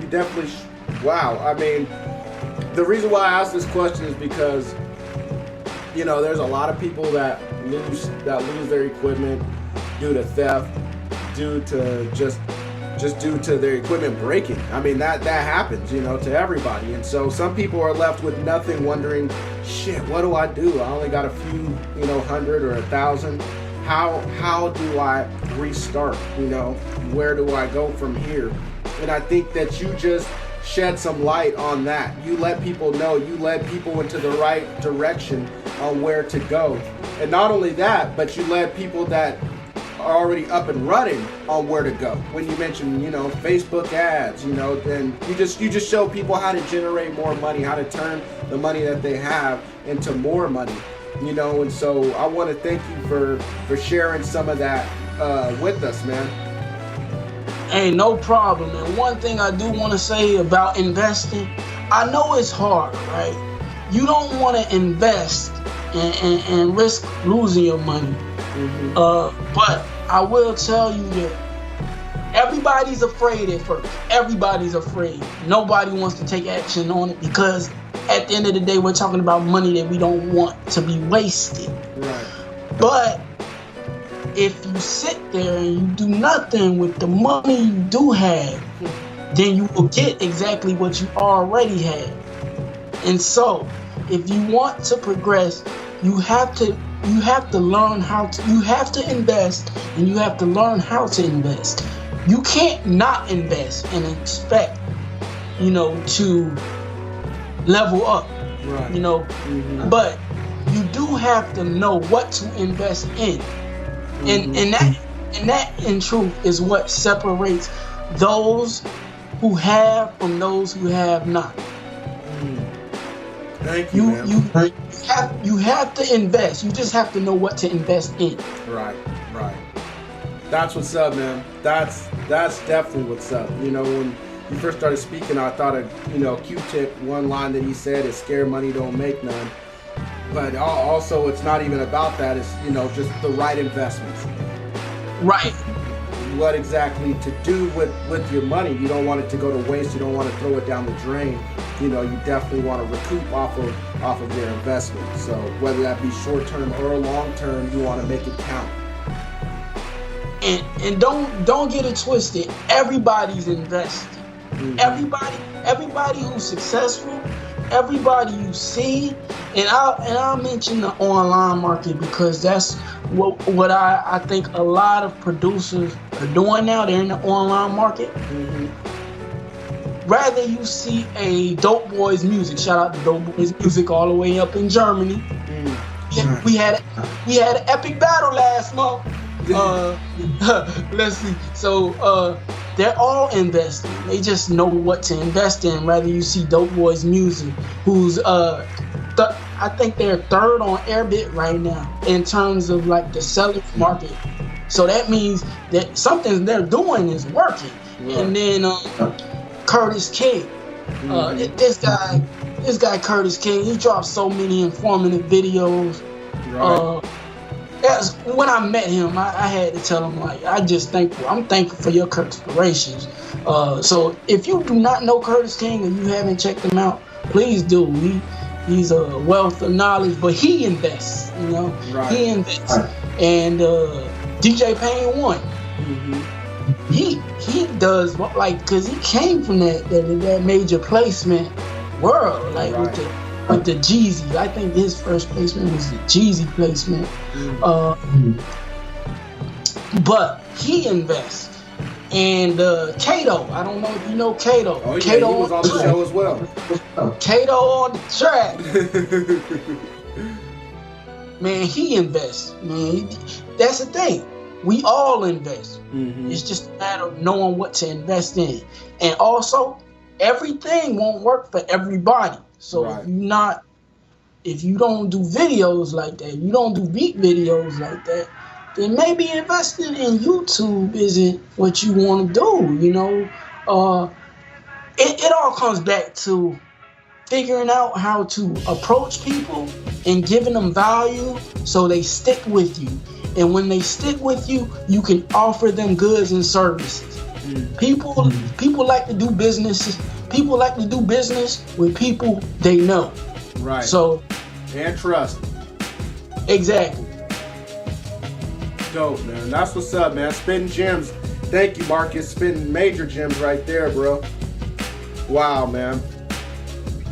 Speaker 4: definitely, wow. I mean, the reason why I asked this question is because, you know, there's a lot of people that lose their equipment due to theft, due to just due to their equipment breaking. I mean, that happens, you know, to everybody. And so some people are left with nothing, wondering, shit, what do I do? I only got a few, you know, 100 or 1,000. How do I restart? You know, where do I go from here? And I think that you just shed some light on that. You let people know, you led people into the right direction on where to go. And not only that, but you led people that are already up and running on where to go. When you mention, Facebook ads, then you just show people how to generate more money, how to turn the money that they have into more money, and so I want to thank you for sharing some of that with us, man.
Speaker 1: Hey, no problem. And one thing I do want to say about investing, I know it's hard, right? You don't want to invest and risk losing your money. Mm-hmm. But I will tell you that everybody's afraid at first. Everybody's afraid. Nobody wants to take action on it because at the end of the day, we're talking about money that we don't want to be wasted.
Speaker 4: Right.
Speaker 1: But if you sit there and you do nothing with the money you do have, then you will get exactly what you already have. And so, if you want to progress, you have to learn how to, you have to invest, and you have to learn how to invest. You can't not invest and expect, to level up,
Speaker 4: right.
Speaker 1: Mm-hmm. But you do have to know what to invest in. Mm-hmm. And that in truth is what separates those who have from those who have not.
Speaker 4: Thank you, man.
Speaker 1: You have to invest. You just have to know what to invest in.
Speaker 4: Right. That's what's up, man. That's definitely what's up. When you first started speaking, I thought of Q-Tip. One line that he said is "Scared money don't make none." But also, it's not even about that. It's just the right investments.
Speaker 1: Right.
Speaker 4: What exactly to do with your money? You don't want it to go to waste. You don't want to throw it down the drain. You definitely want to recoup off of your investment. So whether that be short term or long term, you want to make it count.
Speaker 1: And don't get it twisted. Everybody's investing. Mm-hmm. Everybody who's successful, everybody you see, and I'll mention the online market because that's what I think a lot of producers are doing now. They're in the online market.
Speaker 4: Mm-hmm.
Speaker 1: Rather you see a Dope Boys Music, shout out to Dope Boys Music all the way up in Germany. Yeah, we had an epic battle last month. Let's see. So they're all investing. They just know what to invest in. Rather you see Dope Boys Music, who's I think they're third on Airbit right now in terms of like the seller's market. So that means that something they're doing is working. Right. And then Curtis King. This guy Curtis King, he dropped so many informative videos.
Speaker 4: Right.
Speaker 1: When I met him, I had to tell him, like, I'm thankful for your inspirations. So if you do not know Curtis King and you haven't checked him out, please do. He's a wealth of knowledge, but he invests,
Speaker 4: Right.
Speaker 1: He invests. Right. And DJ Payne 1.
Speaker 4: Mm-hmm.
Speaker 1: He does because he came from that major placement world, like
Speaker 4: right.
Speaker 1: with the Jeezy. I think his first placement was the Jeezy placement. But he invests. And Kato, I don't know if you know Kato.
Speaker 4: Oh yeah,
Speaker 1: Kato
Speaker 4: he was on the show as well.
Speaker 1: Kato on the track. Man, he invests. Man, that's the thing. We all invest. Mm-hmm. It's just a matter of knowing what to invest in. And also, everything won't work for everybody. So right. if you don't do videos like that, you don't do beat videos like that, then maybe investing in YouTube isn't what you want to do. It all comes back to figuring out how to approach people and giving them value so they stick with you. And when they stick with you, you can offer them goods and services. People like to do business. People like to do business with people they know.
Speaker 4: Right.
Speaker 1: So
Speaker 4: and trust.
Speaker 1: Exactly.
Speaker 4: Dope, man. That's what's up, man. Spitting gems. Thank you, Marcus. Spitting major gems right there, bro. Wow, man.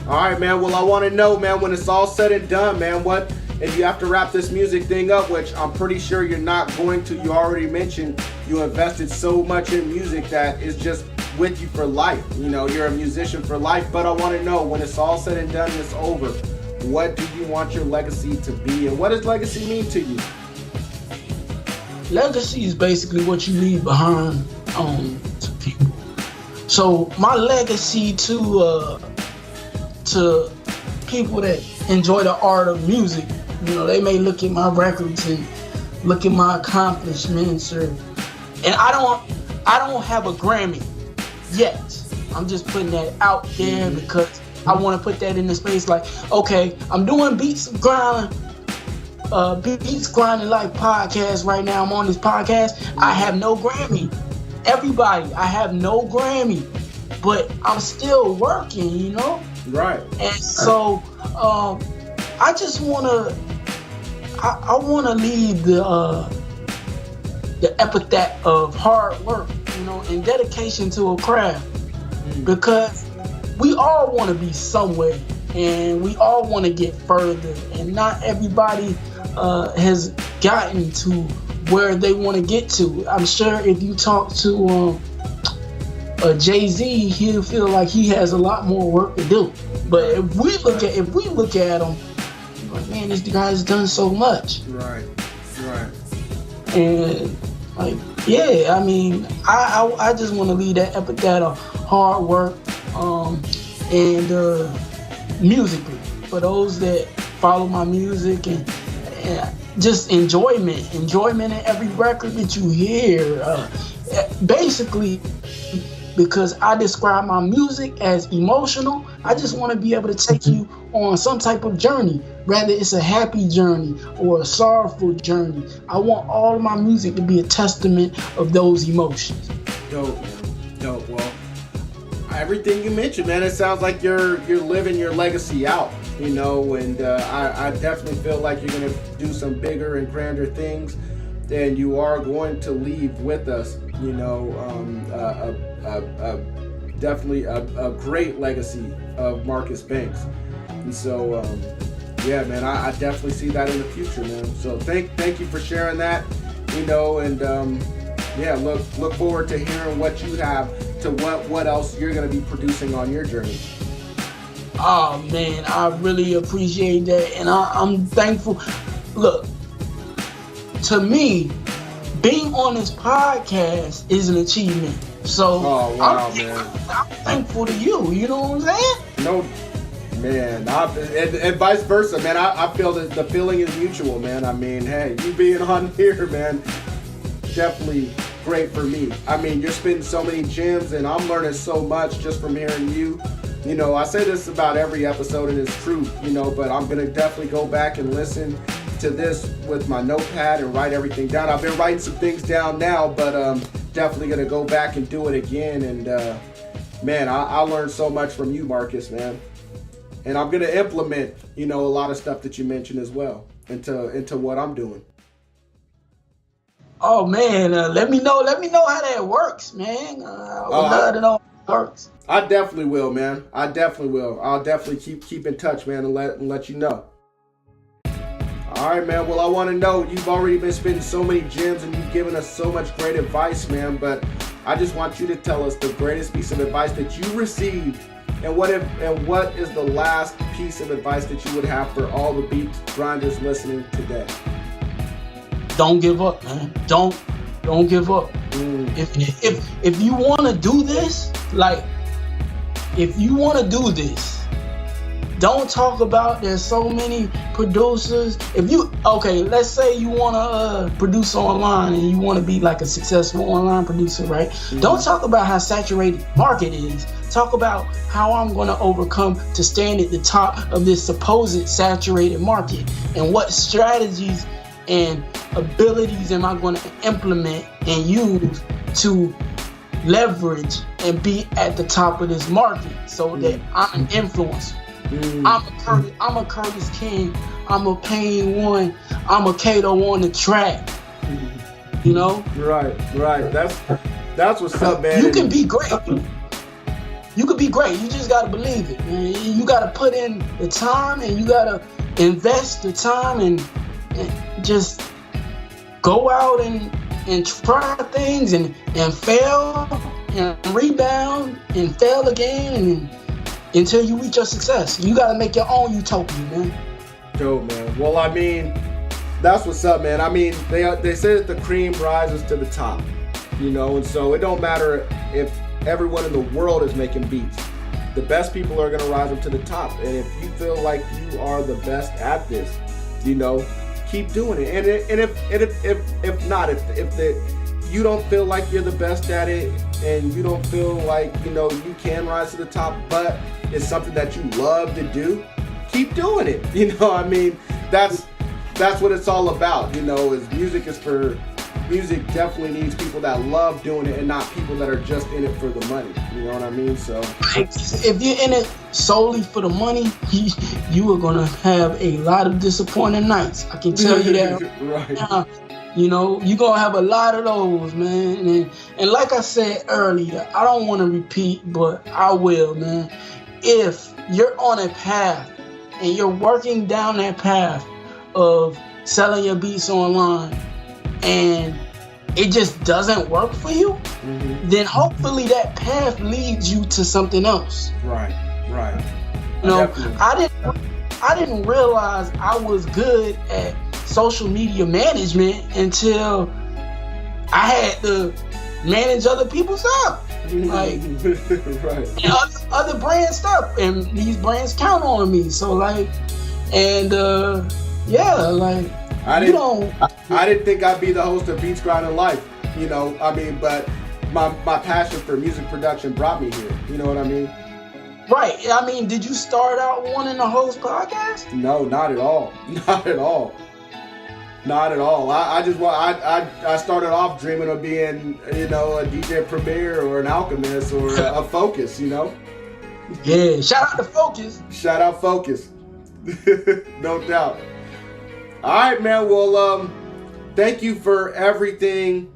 Speaker 4: All right, man. Well, I want to know, man, when it's all said and done, man, what if you have to wrap this music thing up, which I'm pretty sure you're not going to. You already mentioned you invested so much in music that it's just with you for life. You know, you're a musician for life. But I want to know, when it's all said and done and it's over, what do you want your legacy to be, and what does legacy mean to you?
Speaker 1: Legacy is basically what you leave behind to people. So my legacy to people that enjoy the art of music, you know, they may look at my records and look at my accomplishments, and I don't have a Grammy yet. I'm just putting that out there because I want to put that in the space. Like, okay, I'm doing Beats Grinding Life podcast right now. I'm on this podcast. I have no Grammy. Everybody, I have no Grammy, but I'm still working, you know?
Speaker 4: Right.
Speaker 1: And so I just wanna leave the epithet of hard work, you know, and dedication to a craft, because we all want to be somewhere and we all want to get further, and not everybody has gotten to where they want to get to. I'm sure if you talk to Jay-Z, he'll feel like he has a lot more work to do. But if we look at him, like, man, this guy's done so much.
Speaker 4: Right.
Speaker 1: And like, yeah, I mean, I just want to leave that epithet of hard work, and musically, for those that follow my music, and just enjoyment in every record that you hear. Basically, because I describe my music as emotional, I just want to be able to take you on some type of journey, whether it's a happy journey or a sorrowful journey. I want all of my music to be a testament of those emotions.
Speaker 4: Dope, man. Dope. Well, everything you mentioned, man, it sounds like you're living your legacy out, you know, and I definitely feel like you're going to do some bigger and grander things, and you are going to leave with us, you know, definitely a great legacy of Marcus Banks. And so, yeah, man, I definitely see that in the future, man. So thank you for sharing that, you know, and yeah, look forward to hearing what you have, to what else you're going to be producing on your journey.
Speaker 1: Oh man, I really appreciate that, and I'm thankful. Look, to me, being on this podcast is an achievement. So I'm thankful to you. You know what I'm saying?
Speaker 4: No, man. And vice versa, man. I feel that the feeling is mutual, man. I mean, hey, you being on here, man, definitely great for me. I mean, you're spitting so many gems, and I'm learning so much just from hearing you. You know, I say this about every episode, and it's true, you know, but I'm going to definitely go back and listen to this with my notepad and write everything down. I've been writing some things down now, but definitely going to go back and do it again. And, man, I learned so much from you, Marcus, man. And I'm going to implement, you know, a lot of stuff that you mentioned as well into what I'm doing.
Speaker 1: Oh, man, let me know how that works, man. I would love to know how it works.
Speaker 4: I definitely will, man. I definitely will. I'll definitely keep in touch, man, and let you know. All right, man. Well, I want to know, you've already been spitting so many gems, and you've given us so much great advice, man. But I just want you to tell us the greatest piece of advice that you received, and what is the last piece of advice that you would have for all the beat grinders listening today?
Speaker 1: Don't give up, man. Don't give up. If you want to do this, don't talk about there's so many producers. Let's say you want to produce online and you want to be like a successful online producer, right? Mm-hmm. Don't talk about how saturated market is. Talk about how I'm going to overcome to stand at the top of this supposed saturated market, and what strategies and abilities am I going to implement and use to leverage and be at the top of this market, so that I'm an influencer. I'm a Curtis King. I'm a Payne One. I'm a Kato on the track. You know?
Speaker 4: Right. That's what's up, man.
Speaker 1: You can be great. You can be great. You just gotta believe it, man. You gotta put in the time, and you gotta invest the time, and just go out and try things and fail and rebound and fail again and until you reach your success. You gotta make your own utopia, man.
Speaker 4: Yo, man. Well, I mean, that's what's up, man. I mean, they say that the cream rises to the top, you know, and so it don't matter if everyone in the world is making beats. The best people are gonna rise up to the top, and if you feel like you are the best at this, you know, keep doing it. And if you don't feel like you're the best at it, and you don't feel like, you know, you can rise to the top, but it's something that you love to do, keep doing it. You know, I mean, that's what it's all about. You know, music definitely needs people that love doing it and not people that are just in it for the money. You know what I mean? So
Speaker 1: if you're in it solely for the money, you are gonna have a lot of disappointing nights. I can tell you that.
Speaker 4: Right.
Speaker 1: You know, you're gonna have a lot of those, man. And like I said earlier, I don't want to repeat, but I will, man. If you're on a path and you're working down that path of selling your beats online and it just doesn't work for you, then hopefully that path leads you to something else.
Speaker 4: Right.
Speaker 1: You know, I didn't realize I was good at social media management until I had to manage other people's stuff. Like,
Speaker 4: right.
Speaker 1: And other brand stuff, and these brands count on me. So like, and yeah, like
Speaker 4: I didn't think I'd be the host of Beats Grinding Life. You know, I mean, but my passion for music production brought me here. You know what I mean?
Speaker 1: Right. I mean, did you start out wanting to host podcasts?
Speaker 4: No, not at all. Not at all. Not at all. I started off dreaming of being, you know, a DJ Premier or an Alchemist or a Focus, you know?
Speaker 1: Yeah, shout out to Focus.
Speaker 4: Shout out Focus. No doubt. All right, man. Well, thank you for everything,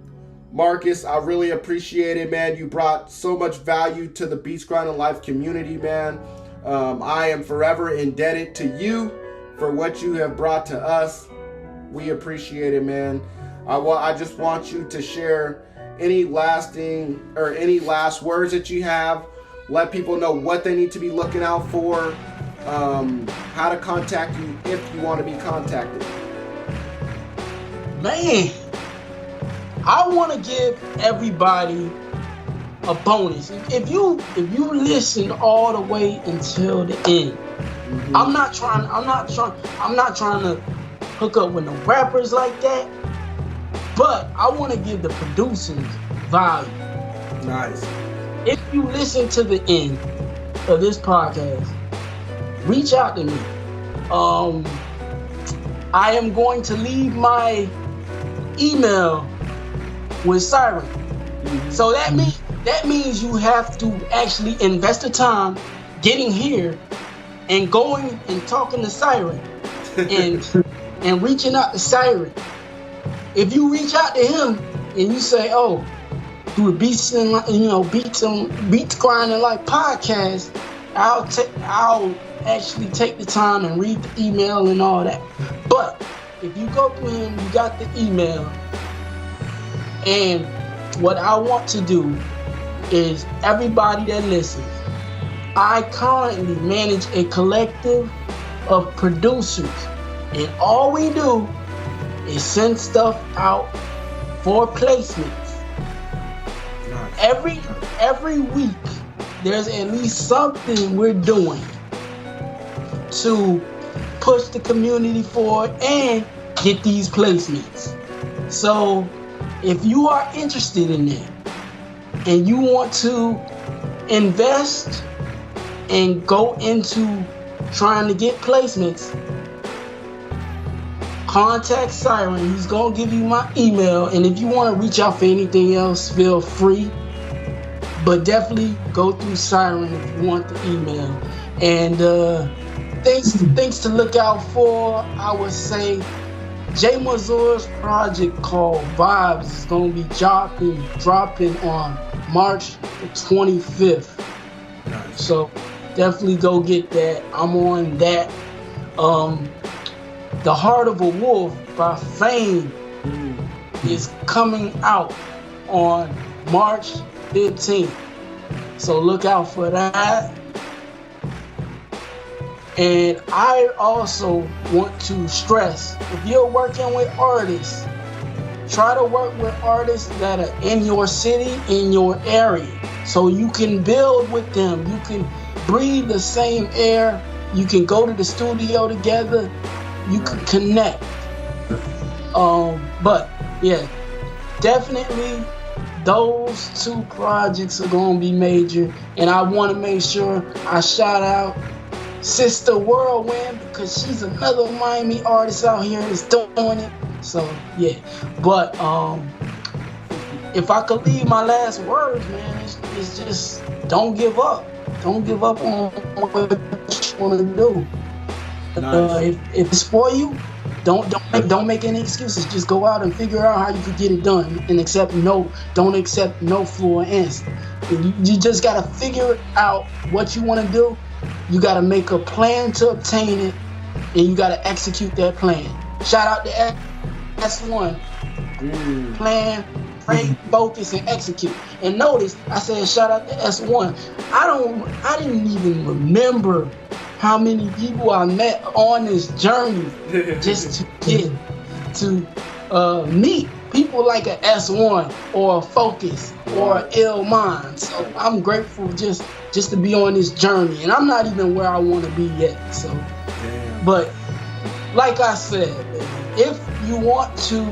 Speaker 4: Marcus. I really appreciate it, man. You brought so much value to the Beats Grinding Life community, man. I am forever indebted to you for what you have brought to us. We appreciate it, man. I just want you to share any last words that you have. Let people know what they need to be looking out for, how to contact you if you want to be contacted.
Speaker 1: Man, I want to give everybody a bonus. If you listen all the way until the end, I'm not trying to hook up with no rappers like that, but I want to give the producers value.
Speaker 4: Nice.
Speaker 1: If you listen to the end of this podcast, reach out to me. I am going to leave my email with Siren. So that means you have to actually invest the time getting here and going and talking to Siren and reaching out to Siren. If you reach out to him and you say, "Oh, do a Beats Grinding Life podcast," I'll actually take the time and read the email and all that. But if you go through him, you got the email. And what I want to do is everybody that listens, I currently manage a collective of producers. And all we do is send stuff out for placements.
Speaker 4: Nice.
Speaker 1: Every week, there's at least something we're doing to push the community forward and get these placements. So if you are interested in that and you want to invest and go into trying to get placements, contact Siren. He's gonna give you my email, and if you want to reach out for anything else, feel free. But definitely go through Siren if you want the email. And things to look out for, I would say Jay Mazur's project called Vibes is gonna be dropping on March the 25th.
Speaker 4: Nice.
Speaker 1: So definitely go get that. I'm on that. The Heart of a Wolf by Fame is coming out on March 15th. So look out for that. And I also want to stress, if you're working with artists, try to work with artists that are in your city, in your area, so you can build with them. You can breathe the same air. You can go to the studio together. You can connect. But yeah, definitely those two projects are going to be major. And I want to make sure I shout out Sister Whirlwind, because she's another Miami artist out here that's doing it. So yeah, but if I could leave my last words, man, it's just don't give up. Don't give up on what you want to do.
Speaker 4: Nice.
Speaker 1: If it's for you, don't make any excuses. Just go out and figure out how you could get it done, and don't accept no for an answer. You just gotta figure out what you want to do. You gotta make a plan to obtain it, and you gotta execute that plan. Shout out to S1. Plan, pray, focus, and execute. And notice I said shout out to S1. I didn't even remember how many people I met on this journey just to get to meet people like a S1 or a Focus or an Ill Mind. So I'm grateful just to be on this journey, and I'm not even where I want to be yet. So, but like I said, if you want to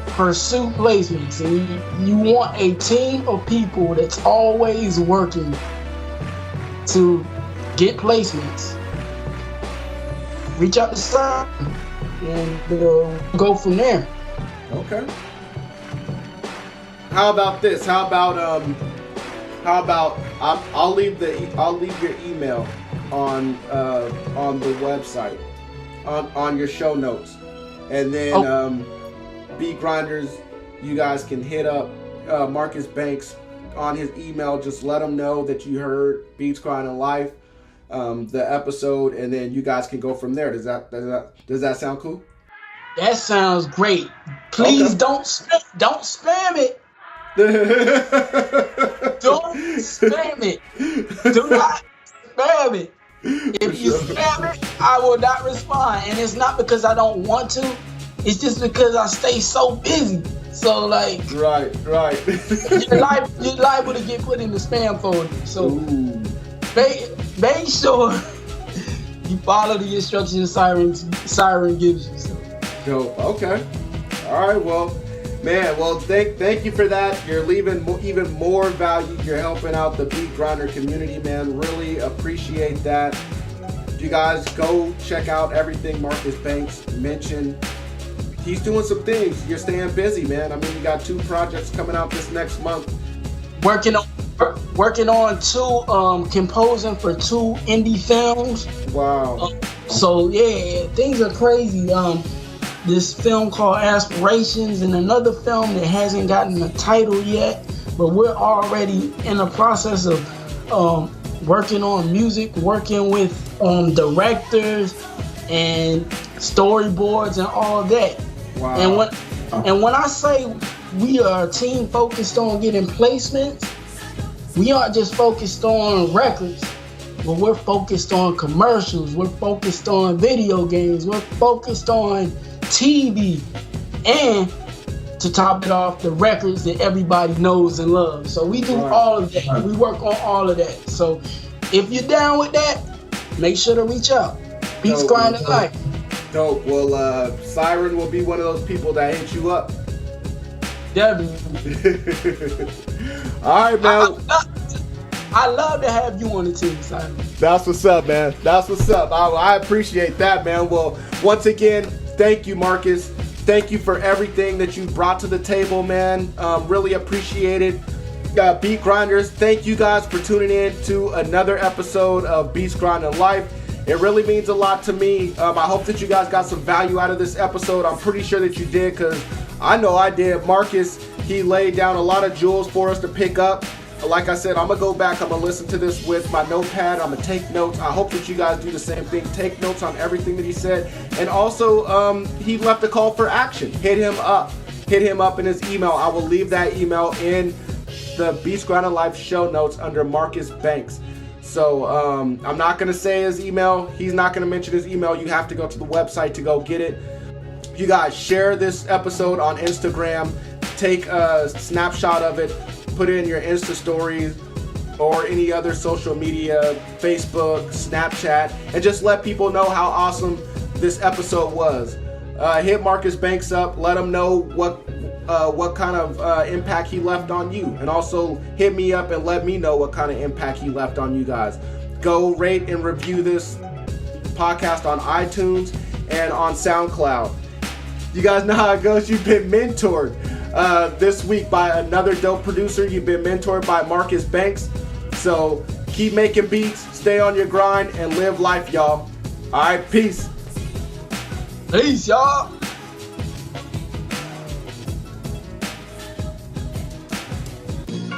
Speaker 1: pursue placements and you want a team of people that's always working to get placements, reach out to Siren and go from there.
Speaker 4: Okay. How about this? How about I'll leave your email on the website on your show notes, and then Beat Grinders, you guys can hit up Marcus Banks on his email. Just let him know that you heard Beats Grinding Life, the episode, and then you guys can go from there. Does that sound cool?
Speaker 1: That sounds great. Please don't spam it. Don't spam it. Do not spam it. If you spam it, I will not respond. And it's not because I don't want to. It's just because I stay so busy. So like,
Speaker 4: right.
Speaker 1: you're liable to get put in the spam folder. So make sure you follow the instructions Siren gives you. So.
Speaker 4: Dope. Okay. All right. Well, man. Well, thank you for that. You're leaving even more value. You're helping out the Beat Grinder community, man. Really appreciate that. You guys go check out everything Marcus Banks mentioned. He's doing some things. You're staying busy, man. I mean, you got 2 projects coming out this next month.
Speaker 1: Working on 2, composing for 2 indie films.
Speaker 4: Wow.
Speaker 1: So yeah, things are crazy. This film called Aspirations, and another film that hasn't gotten a title yet, but we're already in the process of working on music, working with directors and storyboards and all that.
Speaker 4: Wow.
Speaker 1: And when I say we are a team focused on getting placements, we aren't just focused on records, but we're focused on commercials, we're focused on video games, we're focused on TV, and to top it off, the records that everybody knows and loves. So we do all of that. We work on all of that. So if you're down with that, make sure to reach out. Beats Grinding Life.
Speaker 4: Dope. Well, Siren will be one of those people that hit you up.
Speaker 1: Definitely.
Speaker 4: All right, man.
Speaker 1: I love to have you on the team, Siren.
Speaker 4: That's what's up, man. That's what's up. I appreciate that, man. Well, once again, thank you, Marcus. Thank you for everything that you brought to the table, man. Really appreciate it. Beat Grinders, thank you guys for tuning in to another episode of Beats Grinding Life. It really means a lot to me. I hope that you guys got some value out of this episode. I'm pretty sure that you did, because I know I did. Marcus, he laid down a lot of jewels for us to pick up. Like I said, I'm going to go back. I'm going to listen to this with my notepad. I'm going to take notes. I hope that you guys do the same thing. Take notes on everything that he said. And also, he left a call for action. Hit him up. Hit him up in his email. I will leave that email in the Beats Grinding Life show notes under Marcus Banks. So I'm not going to say his email. He's not going to mention his email. You have to go to the website to go get it. You guys share this episode on Instagram. Take a snapshot of it. Put it in your Insta stories or any other social media, Facebook, Snapchat, and just let people know how awesome this episode was. Hit Marcus Banks up. Let him know what kind of impact he left on you. And also hit me up and let me know what kind of impact he left on you guys. Go rate and review this podcast on iTunes and on SoundCloud. You guys know how it goes. You've been mentored this week by another dope producer. You've been mentored by Marcus Banks. So keep making beats, stay on your grind, and live life, y'all. All right, peace.
Speaker 1: Peace, y'all.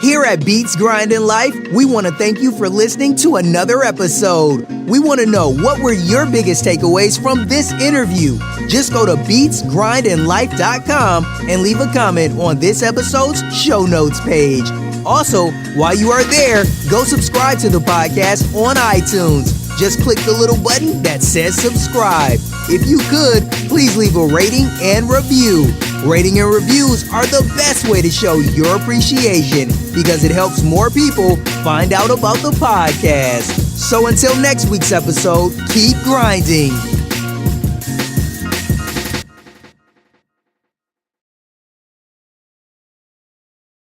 Speaker 3: Here at Beats Grinding Life, we want to thank you for listening to another episode. We want to know, what were your biggest takeaways from this interview? Just go to beatsgrindinglife.com and leave a comment on this episode's show notes page. Also, while you are there, go subscribe to the podcast on iTunes. Just click the little button that says subscribe. If you could, please leave a rating and review. Rating and reviews are the best way to show your appreciation because it helps more people find out about the podcast. So until next week's episode, keep grinding.